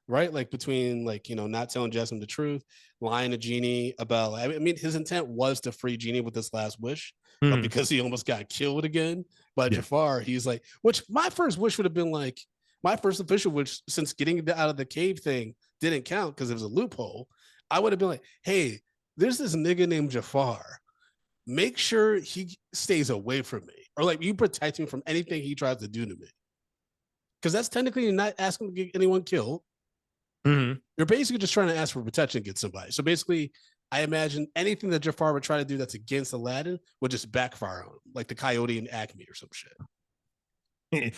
Speaker 1: right? Like between like, not telling Jasmine the truth, lying to Genie about, I mean, his intent was to free Genie with this last wish, but because he almost got killed again by Jafar, he's like, which my first wish would have been like, my first official wish, since getting out of the cave thing didn't count because it was a loophole, I would have been like, hey, there's this nigga named Jafar. Make sure he stays away from me, or like you protect him from anything he tries to do to me. Because that's technically not asking to get anyone killed.
Speaker 2: Mm-hmm.
Speaker 1: You're basically just trying to ask for protection against somebody. So basically, I imagine anything that Jafar would try to do that's against Aladdin would just backfire on him, like the coyote in Acme or some shit.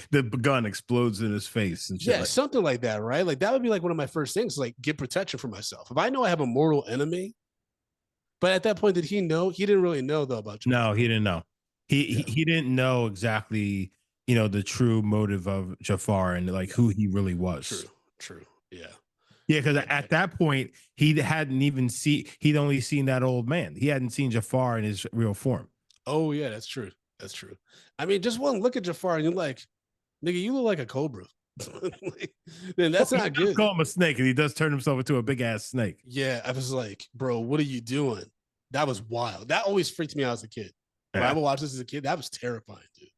Speaker 2: The gun explodes in his face and shit.
Speaker 1: Yeah, something like that, right? Like that would be like one of my first things, like get protection for myself. If I know I have a mortal enemy, but at that point, did he know? He didn't really know though about Jafar.
Speaker 2: No, he didn't know. He didn't know exactly, the true motive of Jafar and like who he really was.
Speaker 1: True. Yeah.
Speaker 2: Yeah, because at that point he hadn't even he'd only seen that old man. He hadn't seen Jafar in his real form.
Speaker 1: Oh yeah, that's true. I mean, just one look at Jafar and you're like, nigga, you look like a cobra. Then that's not good.
Speaker 2: Call him a snake, and he does turn himself into a big ass snake.
Speaker 1: Yeah, I was like, bro, what are you doing? That was wild. That always freaked me out as a kid. When I would watch this as a kid, that was terrifying, dude.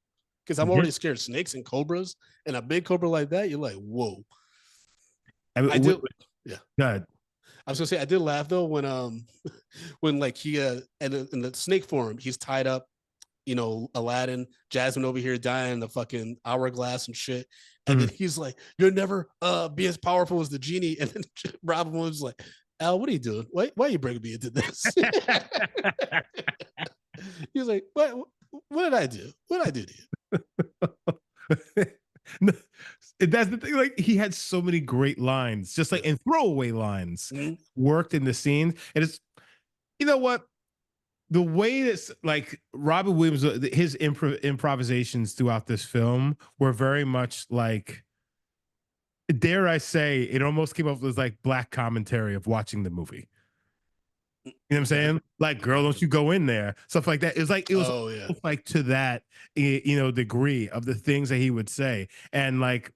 Speaker 1: Because I'm already scared of snakes and cobras, and a big cobra like that, you're like, whoa. I did. Yeah.
Speaker 2: God.
Speaker 1: I was gonna say I did laugh though when like he in the snake form, he's tied up, Aladdin, Jasmine over here dying in the fucking hourglass and shit. And then he's like, you'll never be as powerful as the genie. And then Robin was like, Al, what are you doing? Why are you bringing me into this? He's like, what did I do? What did I do to you?
Speaker 2: That's the thing. Like he had so many great lines, just like in throwaway lines, worked in the scene. And it's, you know what? The way that's like Robin Williams, his improvisations throughout this film were very much like, dare I say, it almost came off as like black commentary of watching the movie. You know what I'm saying? Like, girl, don't you go in there? Stuff like that. It was like to that, degree of the things that he would say. And like,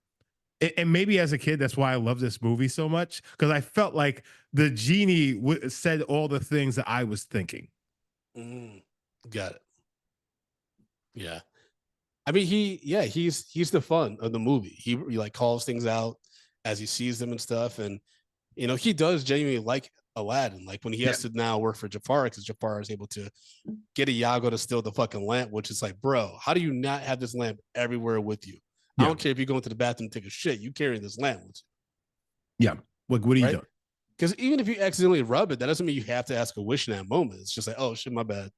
Speaker 2: and maybe as a kid, that's why I love this movie so much. Because I felt like the genie said all the things that I was thinking.
Speaker 1: Got it. Yeah. I mean, he's the fun of the movie. He like calls things out as he sees them and stuff. And, he does genuinely like Aladdin. Like when he has to now work for Jafar, because Jafar is able to get Iago to steal the fucking lamp, which is like, bro, how do you not have this lamp everywhere with you? I don't care if you go into the bathroom to take a shit, you carry this lamp with
Speaker 2: you. Yeah. What are you doing?
Speaker 1: Because even if you accidentally rub it, that doesn't mean you have to ask a wish in that moment. It's just like, oh shit, my bad.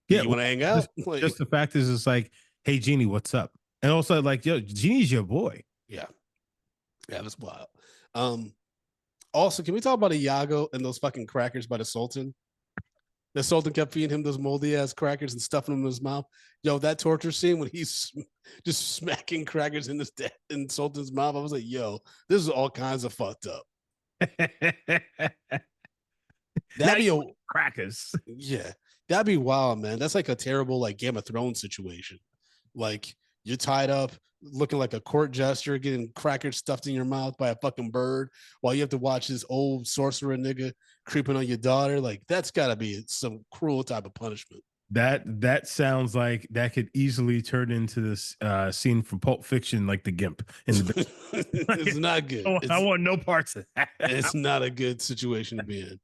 Speaker 2: Yeah,
Speaker 1: you want to hang out?
Speaker 2: Just the fact is, it's like, hey, Genie, what's up? And also, like, yo, Genie's your boy.
Speaker 1: Yeah, that's wild. Also, can we talk about Iago and those fucking crackers by the Sultan? The Sultan kept feeding him those moldy ass crackers and stuffing them in his mouth. Yo, that torture scene when he's just smacking crackers in in Sultan's mouth. I was like, yo, this is all kinds of fucked up.
Speaker 2: Now
Speaker 1: That'd be
Speaker 2: you
Speaker 1: a
Speaker 2: crackers.
Speaker 1: yeah, that'd be wild, man. That's like a terrible like Game of Thrones situation. Like you're tied up, looking like a court jester, getting crackers stuffed in your mouth by a fucking bird, while you have to watch this old sorcerer nigga creeping on your daughter. Like that's got to be some cruel type of punishment.
Speaker 2: That sounds like that could easily turn into this scene from Pulp Fiction, like the Gimp. In the
Speaker 1: It's not good.
Speaker 2: I want no parts of that.
Speaker 1: It's not a good situation to be in.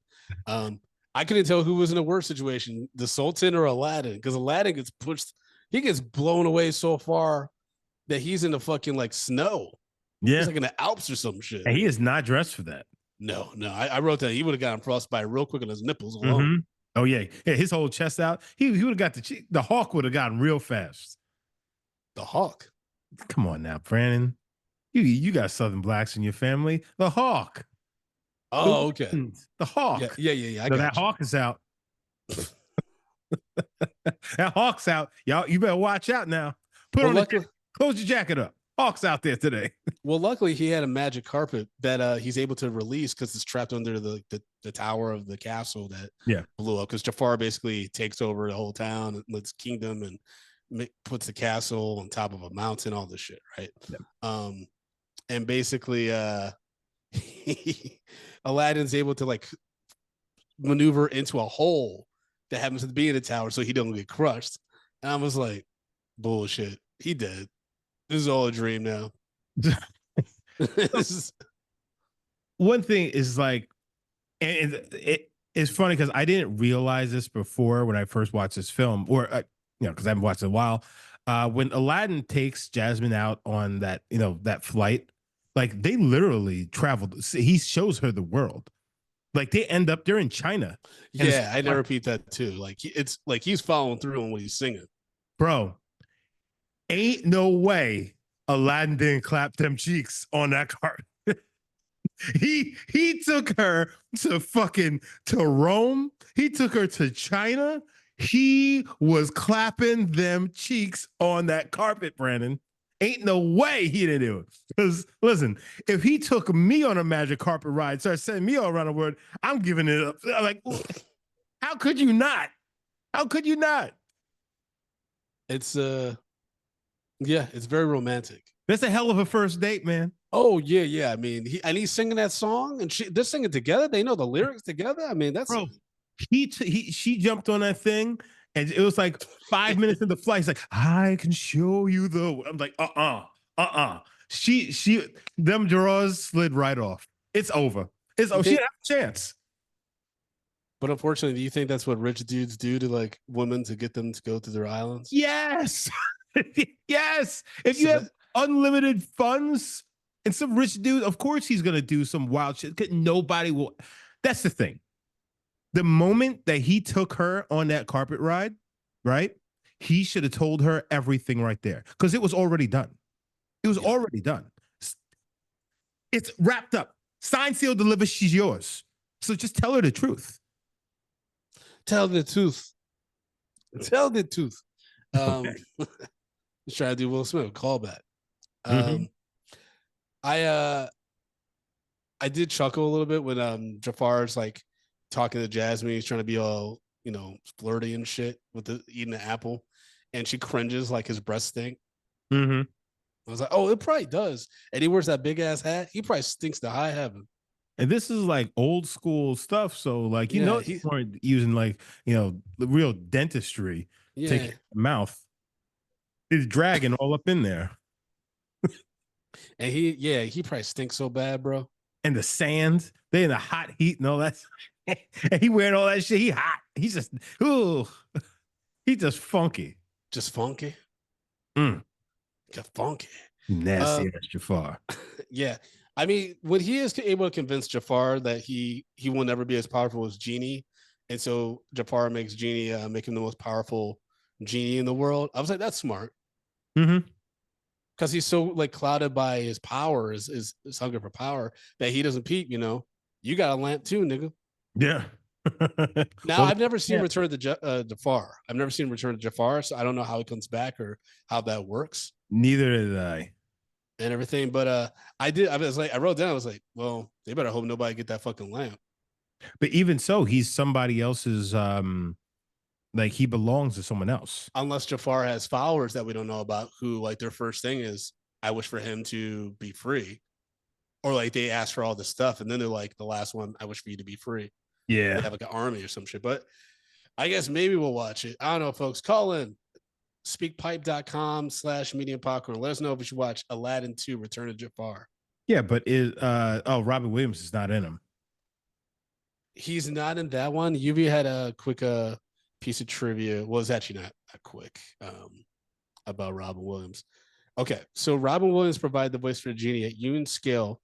Speaker 1: I couldn't tell who was in a worse situation, the Sultan or Aladdin, because Aladdin gets pushed, he gets blown away so far that he's in the fucking like snow.
Speaker 2: Yeah,
Speaker 1: he's like in the Alps or some shit.
Speaker 2: And he is not dressed for that.
Speaker 1: No. I wrote that he would have gotten frostbite real quick on his nipples alone. Mm-hmm.
Speaker 2: Oh yeah, his whole chest out. He would have got the hawk would have gotten real fast.
Speaker 1: The hawk.
Speaker 2: Come on now, Brandon. You got Southern blacks in your family. The hawk.
Speaker 1: Oh, okay.
Speaker 2: The hawk.
Speaker 1: Yeah.
Speaker 2: So that hawk is out. That hawk's out. Y'all, you better watch out now. Close your jacket up. Hawk's out there today.
Speaker 1: Well, luckily he had a magic carpet that he's able to release because it's trapped under the tower of the castle that blew up. Because Jafar basically takes over the whole town and its kingdom and puts the castle on top of a mountain, all this shit, right? Yeah. And basically, Aladdin's able to like maneuver into a hole that happens to be in the tower so he don't get crushed. And I was like, bullshit. He dead. This is all a dream now.
Speaker 2: One thing is like, and it's funny because I didn't realize this before when I first watched this film, or because I haven't watched it in a while. When Aladdin takes Jasmine out on that, that flight, like they literally traveled. He shows her the world. Like they're in China.
Speaker 1: Yeah, I never repeat that too. Like it's like he's following through on what he's singing.
Speaker 2: Bro, ain't no way Aladdin didn't clap them cheeks on that card. He took her to Rome. He took her to China. He was clapping them cheeks on that carpet, Brandon. Ain't no way he didn't do it. Because listen, if he took me on a magic carpet ride, started sending me all around the world, I'm giving it up. Like, how could you not? How could you not?
Speaker 1: It's it's very romantic.
Speaker 2: That's a hell of a first date, man.
Speaker 1: Oh yeah. I mean, he's singing that song, and they're singing together. They know the lyrics together. I mean, that's
Speaker 2: bro. She jumped on that thing, and it was like 5 minutes in the flight. He's like, I can show you the. I'm like, She them drawers slid right off. It's over. She didn't have a chance.
Speaker 1: But unfortunately, do you think that's what rich dudes do to like women to get them to go to their islands?
Speaker 2: Yes. Yes. If you have unlimited funds and some rich dude, of course he's gonna do some wild shit. Nobody will. That's the thing. The moment that he took her on that carpet ride, right? He should have told her everything right there because it was already done. It was already done. It's wrapped up. Signed, sealed, delivered. She's yours. So just tell her the truth.
Speaker 1: Tell the truth. Tell the truth. Let's try to do Will Smith callback. I did chuckle a little bit when Jafar's like talking to Jasmine. He's trying to be all flirty and shit with eating the apple, and she cringes like his breath stink. I was like, oh, it probably does. And he wears that big ass hat. He probably stinks to high heaven.
Speaker 2: And this is like old school stuff. So like, he weren't using like, the real dentistry. Taking mouth. He's dragging all up in there.
Speaker 1: And he probably stinks so bad, bro.
Speaker 2: And the sand, they in the hot heat and all that. And he wearing all that shit. He hot. He's just, he's just funky.
Speaker 1: Just funky? Got funky.
Speaker 2: Nasty ass Jafar.
Speaker 1: Yeah. I mean, when he is able to convince Jafar that he will never be as powerful as Genie, and so Jafar makes Genie make him the most powerful genie in the world, I was like, that's smart. Because he's so like clouded by his power, his hunger for power, that he doesn't peep. You got a lamp too, nigga.
Speaker 2: Yeah.
Speaker 1: Now,
Speaker 2: Well,
Speaker 1: I've never seen
Speaker 2: yeah,
Speaker 1: Return to Jafar. I've never seen Return to Jafar, so I don't know how he comes back or how that works
Speaker 2: neither did I.
Speaker 1: and everything. But I did. I was like, I wrote down. I was like, well, they better hope nobody get that fucking lamp.
Speaker 2: But even so, he's somebody else's. Like he belongs to someone else.
Speaker 1: Unless Jafar has followers that we don't know about, who like their first thing is, I wish for him to be free, or like they ask for all this stuff, and then they're like, the last one, I wish for you to be free. They
Speaker 2: Yeah.
Speaker 1: have like an army or some shit. But I guess maybe we'll watch it. I don't know, folks. Call in speakpipe.com/medium popcorn. Let us know if we should watch Aladdin 2 Return of Jafar.
Speaker 2: Yeah, but is Robin Williams is not in him.
Speaker 1: He's not in that one. Lluvia had a quick piece of trivia. Well, it's actually not that quick about Robin Williams. Okay, so Robin Williams provided the voice for the genie at Union scale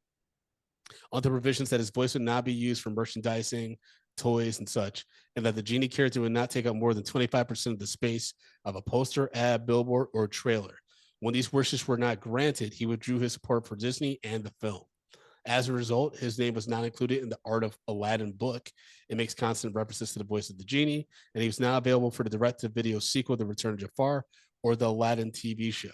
Speaker 1: on the provisions that his voice would not be used for merchandising, toys, and such, and that the genie character would not take up more than 25% of the space of a poster, ad, billboard, or trailer. When these wishes were not granted, he withdrew his support for Disney and the film. As a result, his name was not included in the Art of Aladdin book. It makes constant references to the voice of the genie, and he was now available for the direct-to-video sequel, The Return of Jafar, or the Aladdin TV show.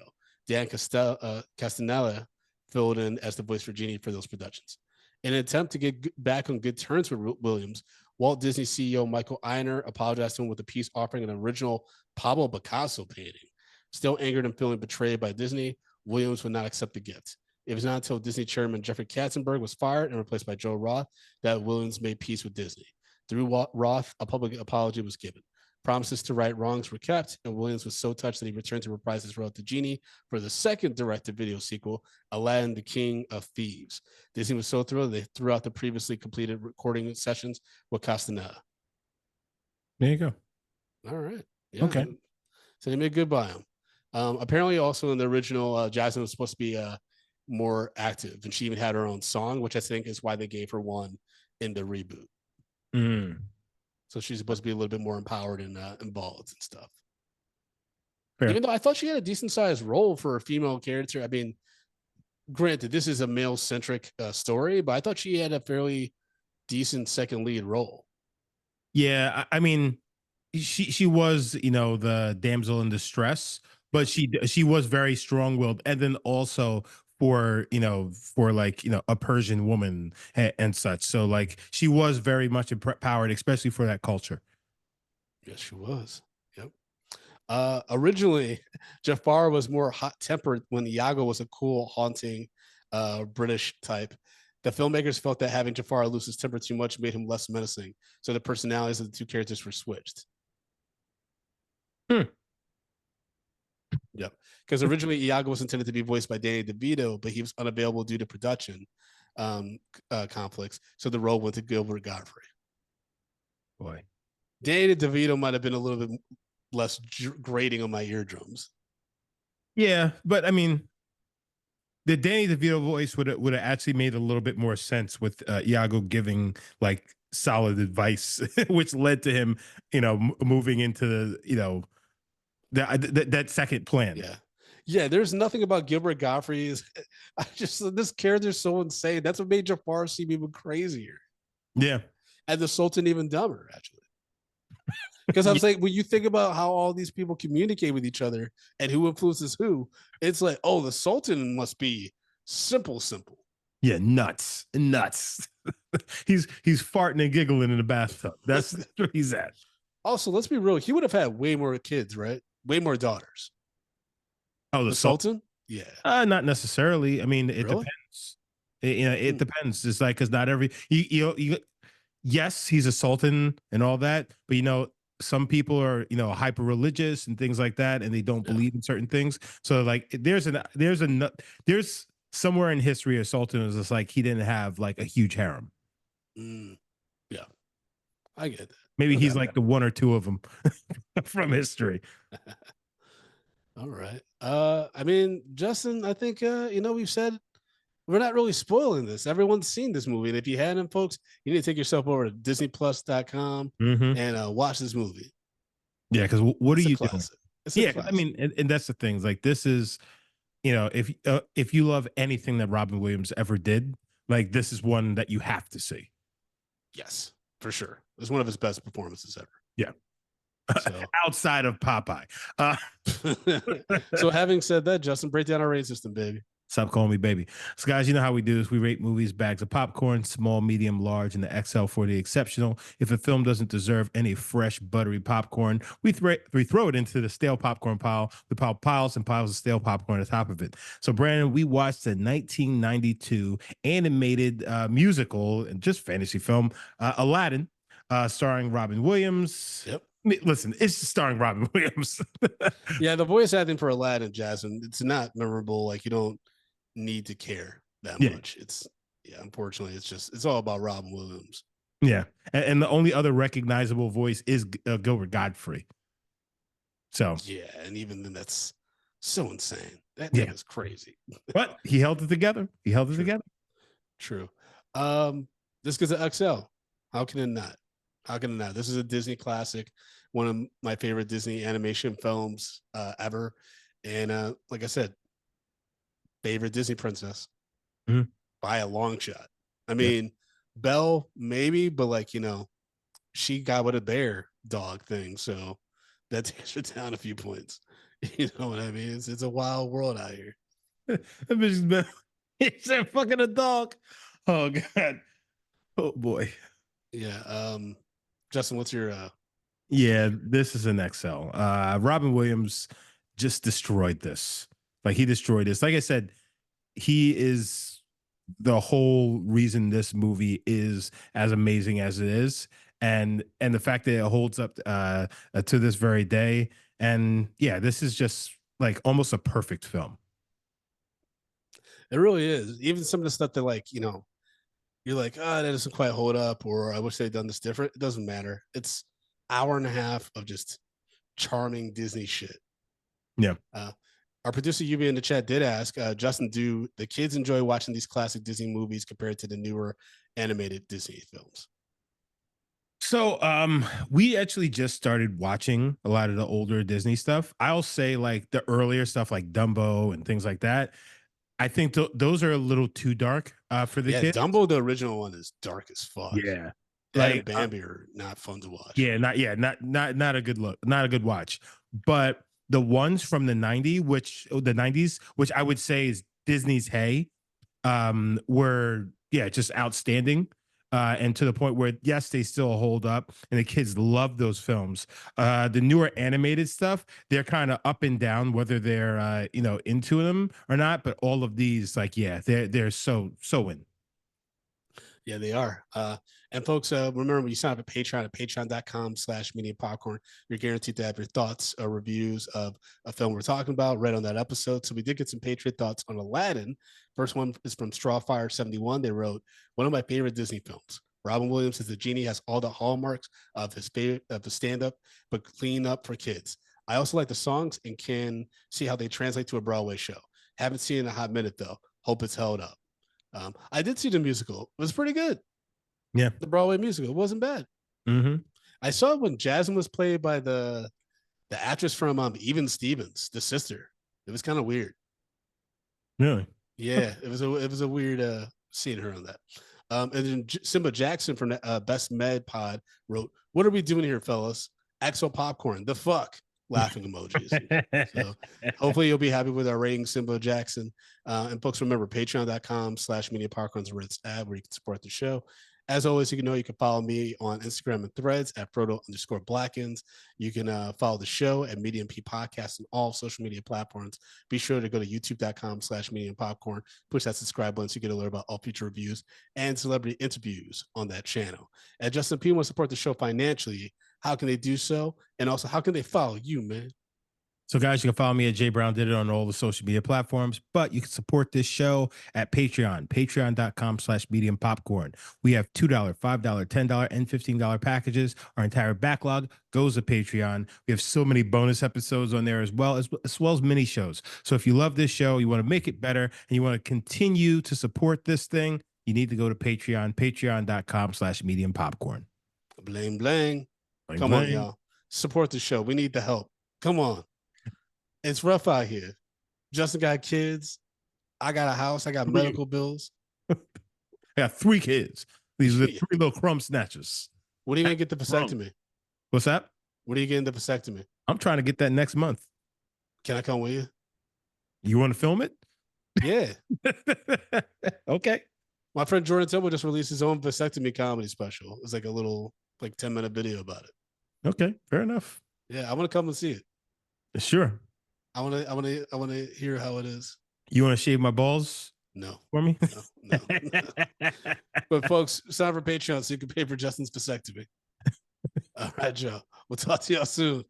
Speaker 1: Dan Castanella filled in as the voice for Genie for those productions. In an attempt to get back on good terms with Williams, Walt Disney CEO Michael Eisner apologized to him with a piece offering an original Pablo Picasso painting. Still angered and feeling betrayed by Disney, Williams would not accept the gift. It was not until Disney chairman Jeffrey Katzenberg was fired and replaced by Joe Roth that Williams made peace with Disney. Through Roth, a public apology was given. Promises to right wrongs were kept, and Williams was so touched that he returned to reprise his role to Genie for the second direct-to-video sequel, Aladdin, the King of Thieves. Disney was so thrilled they threw out the previously completed recording sessions with Castaneda.
Speaker 2: There you go.
Speaker 1: All right. Yeah.
Speaker 2: Okay.
Speaker 1: So they made goodbye him. Apparently, also in the original, Jasmine was supposed to be more active, and she even had her own song, which I think is why they gave her one in the reboot.
Speaker 2: Mm.
Speaker 1: So she's supposed to be a little bit more empowered and involved and stuff.
Speaker 2: Fair.
Speaker 1: Even though I thought she had a decent sized role for a female character. I mean, granted, this is a male centric story, but I thought she had a fairly decent second lead role.
Speaker 2: Yeah, I mean, she was, you know, the damsel in distress, but she was very strong willed, and then also for like a Persian woman and such. So like she was very much empowered, especially for that culture.
Speaker 1: Yes, she was. Yep. Originally, Jafar was more hot tempered when Iago was a cool, haunting British type. The filmmakers felt that having Jafar lose his temper too much made him less menacing, so the personalities of the two characters were switched.
Speaker 2: Hmm.
Speaker 1: Yep. Because originally Iago was intended to be voiced by Danny DeVito, but he was unavailable due to production conflicts, so the role went to Gilbert Godfrey.
Speaker 2: Boy,
Speaker 1: Danny DeVito might have been a little bit less grating on my eardrums.
Speaker 2: yeah, but I mean, the Danny DeVito voice would have actually made a little bit more sense with Iago giving like solid advice, which led to him, moving into that second plan.
Speaker 1: Yeah. Yeah, there's nothing about Gilbert Godfrey's. I just this character's so insane. That's what made Jafar seem even crazier.
Speaker 2: Yeah.
Speaker 1: And the Sultan even dumber, actually. Because I'm saying when you think about how all these people communicate with each other and who influences who, it's like, oh, the Sultan must be simple.
Speaker 2: Yeah, nuts. he's farting and giggling in the bathtub. That's where he's at.
Speaker 1: Also, let's be real. He would have had way more kids, right? Way more daughters.
Speaker 2: Oh,
Speaker 1: the Sultan? Yeah.
Speaker 2: Not necessarily. I mean, it
Speaker 1: Really?
Speaker 2: depends. It depends. It's like because not every yes, he's a sultan and all that, but some people are hyper religious and things like that, and they don't believe in certain things. So like, there's somewhere in history a sultan is just like he didn't have like a huge harem.
Speaker 1: Yeah, I get that.
Speaker 2: Maybe he's like the one or two of them from history.
Speaker 1: All right. I mean, Justin, I think we've said we're not really spoiling this. Everyone's seen this movie. And if you hadn't, folks, you need to take yourself over to disneyplus.com and watch this movie.
Speaker 2: Yeah, because what are you doing?
Speaker 1: Yeah,
Speaker 2: I mean, and that's the thing. Like, this is, if you love anything that Robin Williams ever did, like, this is one that you have to see.
Speaker 1: Yes, for sure. It's one of his best performances ever.
Speaker 2: Yeah.
Speaker 1: So
Speaker 2: Outside of Popeye.
Speaker 1: so having said that, Justin, break down our rating system, baby.
Speaker 2: Stop calling me baby. So, guys, you know how we do this. We rate movies, bags of popcorn, small, medium, large, and the XL for the exceptional. If a film doesn't deserve any fresh, buttery popcorn, we throw it into the stale popcorn pile. We pile piles and piles of stale popcorn on top of it. So, Brandon, we watched the 1992 animated musical and just fantasy film, Aladdin, starring Robin Williams.
Speaker 1: Yep.
Speaker 2: Listen, it's starring Robin Williams.
Speaker 1: Yeah, the voice acting for Aladdin, Jasmine, it's not memorable. Like, you don't need to care that much. It's unfortunately, it's all about Robin Williams.
Speaker 2: Yeah, and the only other recognizable voice is Gilbert Godfrey. So
Speaker 1: yeah, and even then, that's so insane. That is crazy.
Speaker 2: But he held it together. He held it together.
Speaker 1: True. This gets an XL. How can it not? How can it not? This is a Disney classic, one of my favorite Disney animation films ever, and like I said, favorite Disney princess by a long shot. I mean, Belle maybe, but like she got with a bear dog thing, so that takes her down a few points. You know what I mean? It's a wild world out here.
Speaker 2: That bitch is He's fucking a dog. Oh god. Oh boy.
Speaker 1: Yeah. Justin, what's your
Speaker 2: Yeah, this is an XL. Robin Williams just destroyed this. Like he destroyed this. Like I said, he is the whole reason this movie is as amazing as it is, and the fact that it holds up to this very day. And yeah, this is just like almost a perfect film.
Speaker 1: It really is. Even some of the stuff that you're like, oh, that doesn't quite hold up, or I wish they'd done this different. It doesn't matter. It's hour and a half of just charming Disney shit.
Speaker 2: Yeah.
Speaker 1: Our producer Lluvia in the chat did ask, Justin, do the kids enjoy watching these classic Disney movies compared to the newer animated Disney films?
Speaker 2: So we actually just started watching a lot of the older Disney stuff. I'll say like the earlier stuff like Dumbo and things like that. I think those are a little too dark for the kids.
Speaker 1: Dumbo, the original one, is dark as fuck.
Speaker 2: Yeah.
Speaker 1: That and Bambi are not fun to watch.
Speaker 2: Yeah, not a good look, not a good watch. But the ones from the 90s, which I would say is Disney's hey, were just outstanding. And to the point where yes, they still hold up, and the kids love those films. The newer animated stuff, they're kind of up and down whether they're into them or not. But all of these, like, they're so in.
Speaker 1: Yeah, they are. And folks, remember when you sign up at Patreon at patreon.com/media popcorn, you're guaranteed to have your thoughts or reviews of a film we're talking about read on that episode. So we did get some Patriot thoughts on Aladdin. First one is from Strawfire71. They wrote, one of my favorite Disney films. Robin Williams as the genie has all the hallmarks of his favorite of the stand-up, but clean up for kids. I also like the songs and can see how they translate to a Broadway show. Haven't seen it in a hot minute though. Hope it's held up. I did see the musical. It was pretty good.
Speaker 2: Yeah.
Speaker 1: The Broadway musical. It wasn't bad.
Speaker 2: Mm-hmm.
Speaker 1: I saw it when Jasmine was played by the actress from Even Stevens, the sister. It was kind of weird.
Speaker 2: Really?
Speaker 1: Yeah, it was a weird seeing her on that. And then Simba Jackson from the Best Med Pod wrote, "What are we doing here, fellas? Exo popcorn. The fuck." Laughing emojis. So hopefully you'll be happy with our rating, Simba Jackson. And folks, remember patreon.com/media popcorns where it's at, where you can support the show. As always, you can follow me on Instagram and Threads at Frodo_Blackens. You can follow the show at Medium P Podcast on all social media platforms. Be sure to go to youtube.com/medium popcorn. Push that subscribe button so you get alert about all future reviews and celebrity interviews on that channel. And Justin P wants to support the show financially. How can they do so? And also, how can they follow you, man?
Speaker 2: So, guys, you can follow me at J Brown Did It on all the social media platforms, but you can support this show at Patreon, patreon.com/medium popcorn. We have $2, $5, $10, and $15 packages. Our entire backlog goes to Patreon. We have so many bonus episodes on there as well as mini shows. So if you love this show, you want to make it better, and you want to continue to support this thing, you need to go to Patreon, patreon.com/medium popcorn.
Speaker 1: Bling, bling. Come on, y'all. Support the show. We need the help. Come on. It's rough out here. Justin got kids. I got a house. I got medical bills.
Speaker 2: I got 3 kids. These are the 3 little crumb snatchers.
Speaker 1: When are you gonna get the
Speaker 2: Wrong.
Speaker 1: vasectomy?
Speaker 2: What's that?
Speaker 1: When are you getting the vasectomy?
Speaker 2: I'm trying to get that next month.
Speaker 1: Can I come with you?
Speaker 2: You want to film it?
Speaker 1: Yeah.
Speaker 2: Okay.
Speaker 1: My friend Jordan Temple just released his own vasectomy comedy special. It's like a little 10-minute video about it.
Speaker 2: Okay. Fair enough.
Speaker 1: Yeah, I want to come and see it.
Speaker 2: Sure.
Speaker 1: I want to hear how it is.
Speaker 2: You want to shave my balls
Speaker 1: No.
Speaker 2: for me?
Speaker 1: No. But folks, sign up for Patreon so you can pay for Justin's vasectomy. All right, Joe. We'll talk to y'all soon.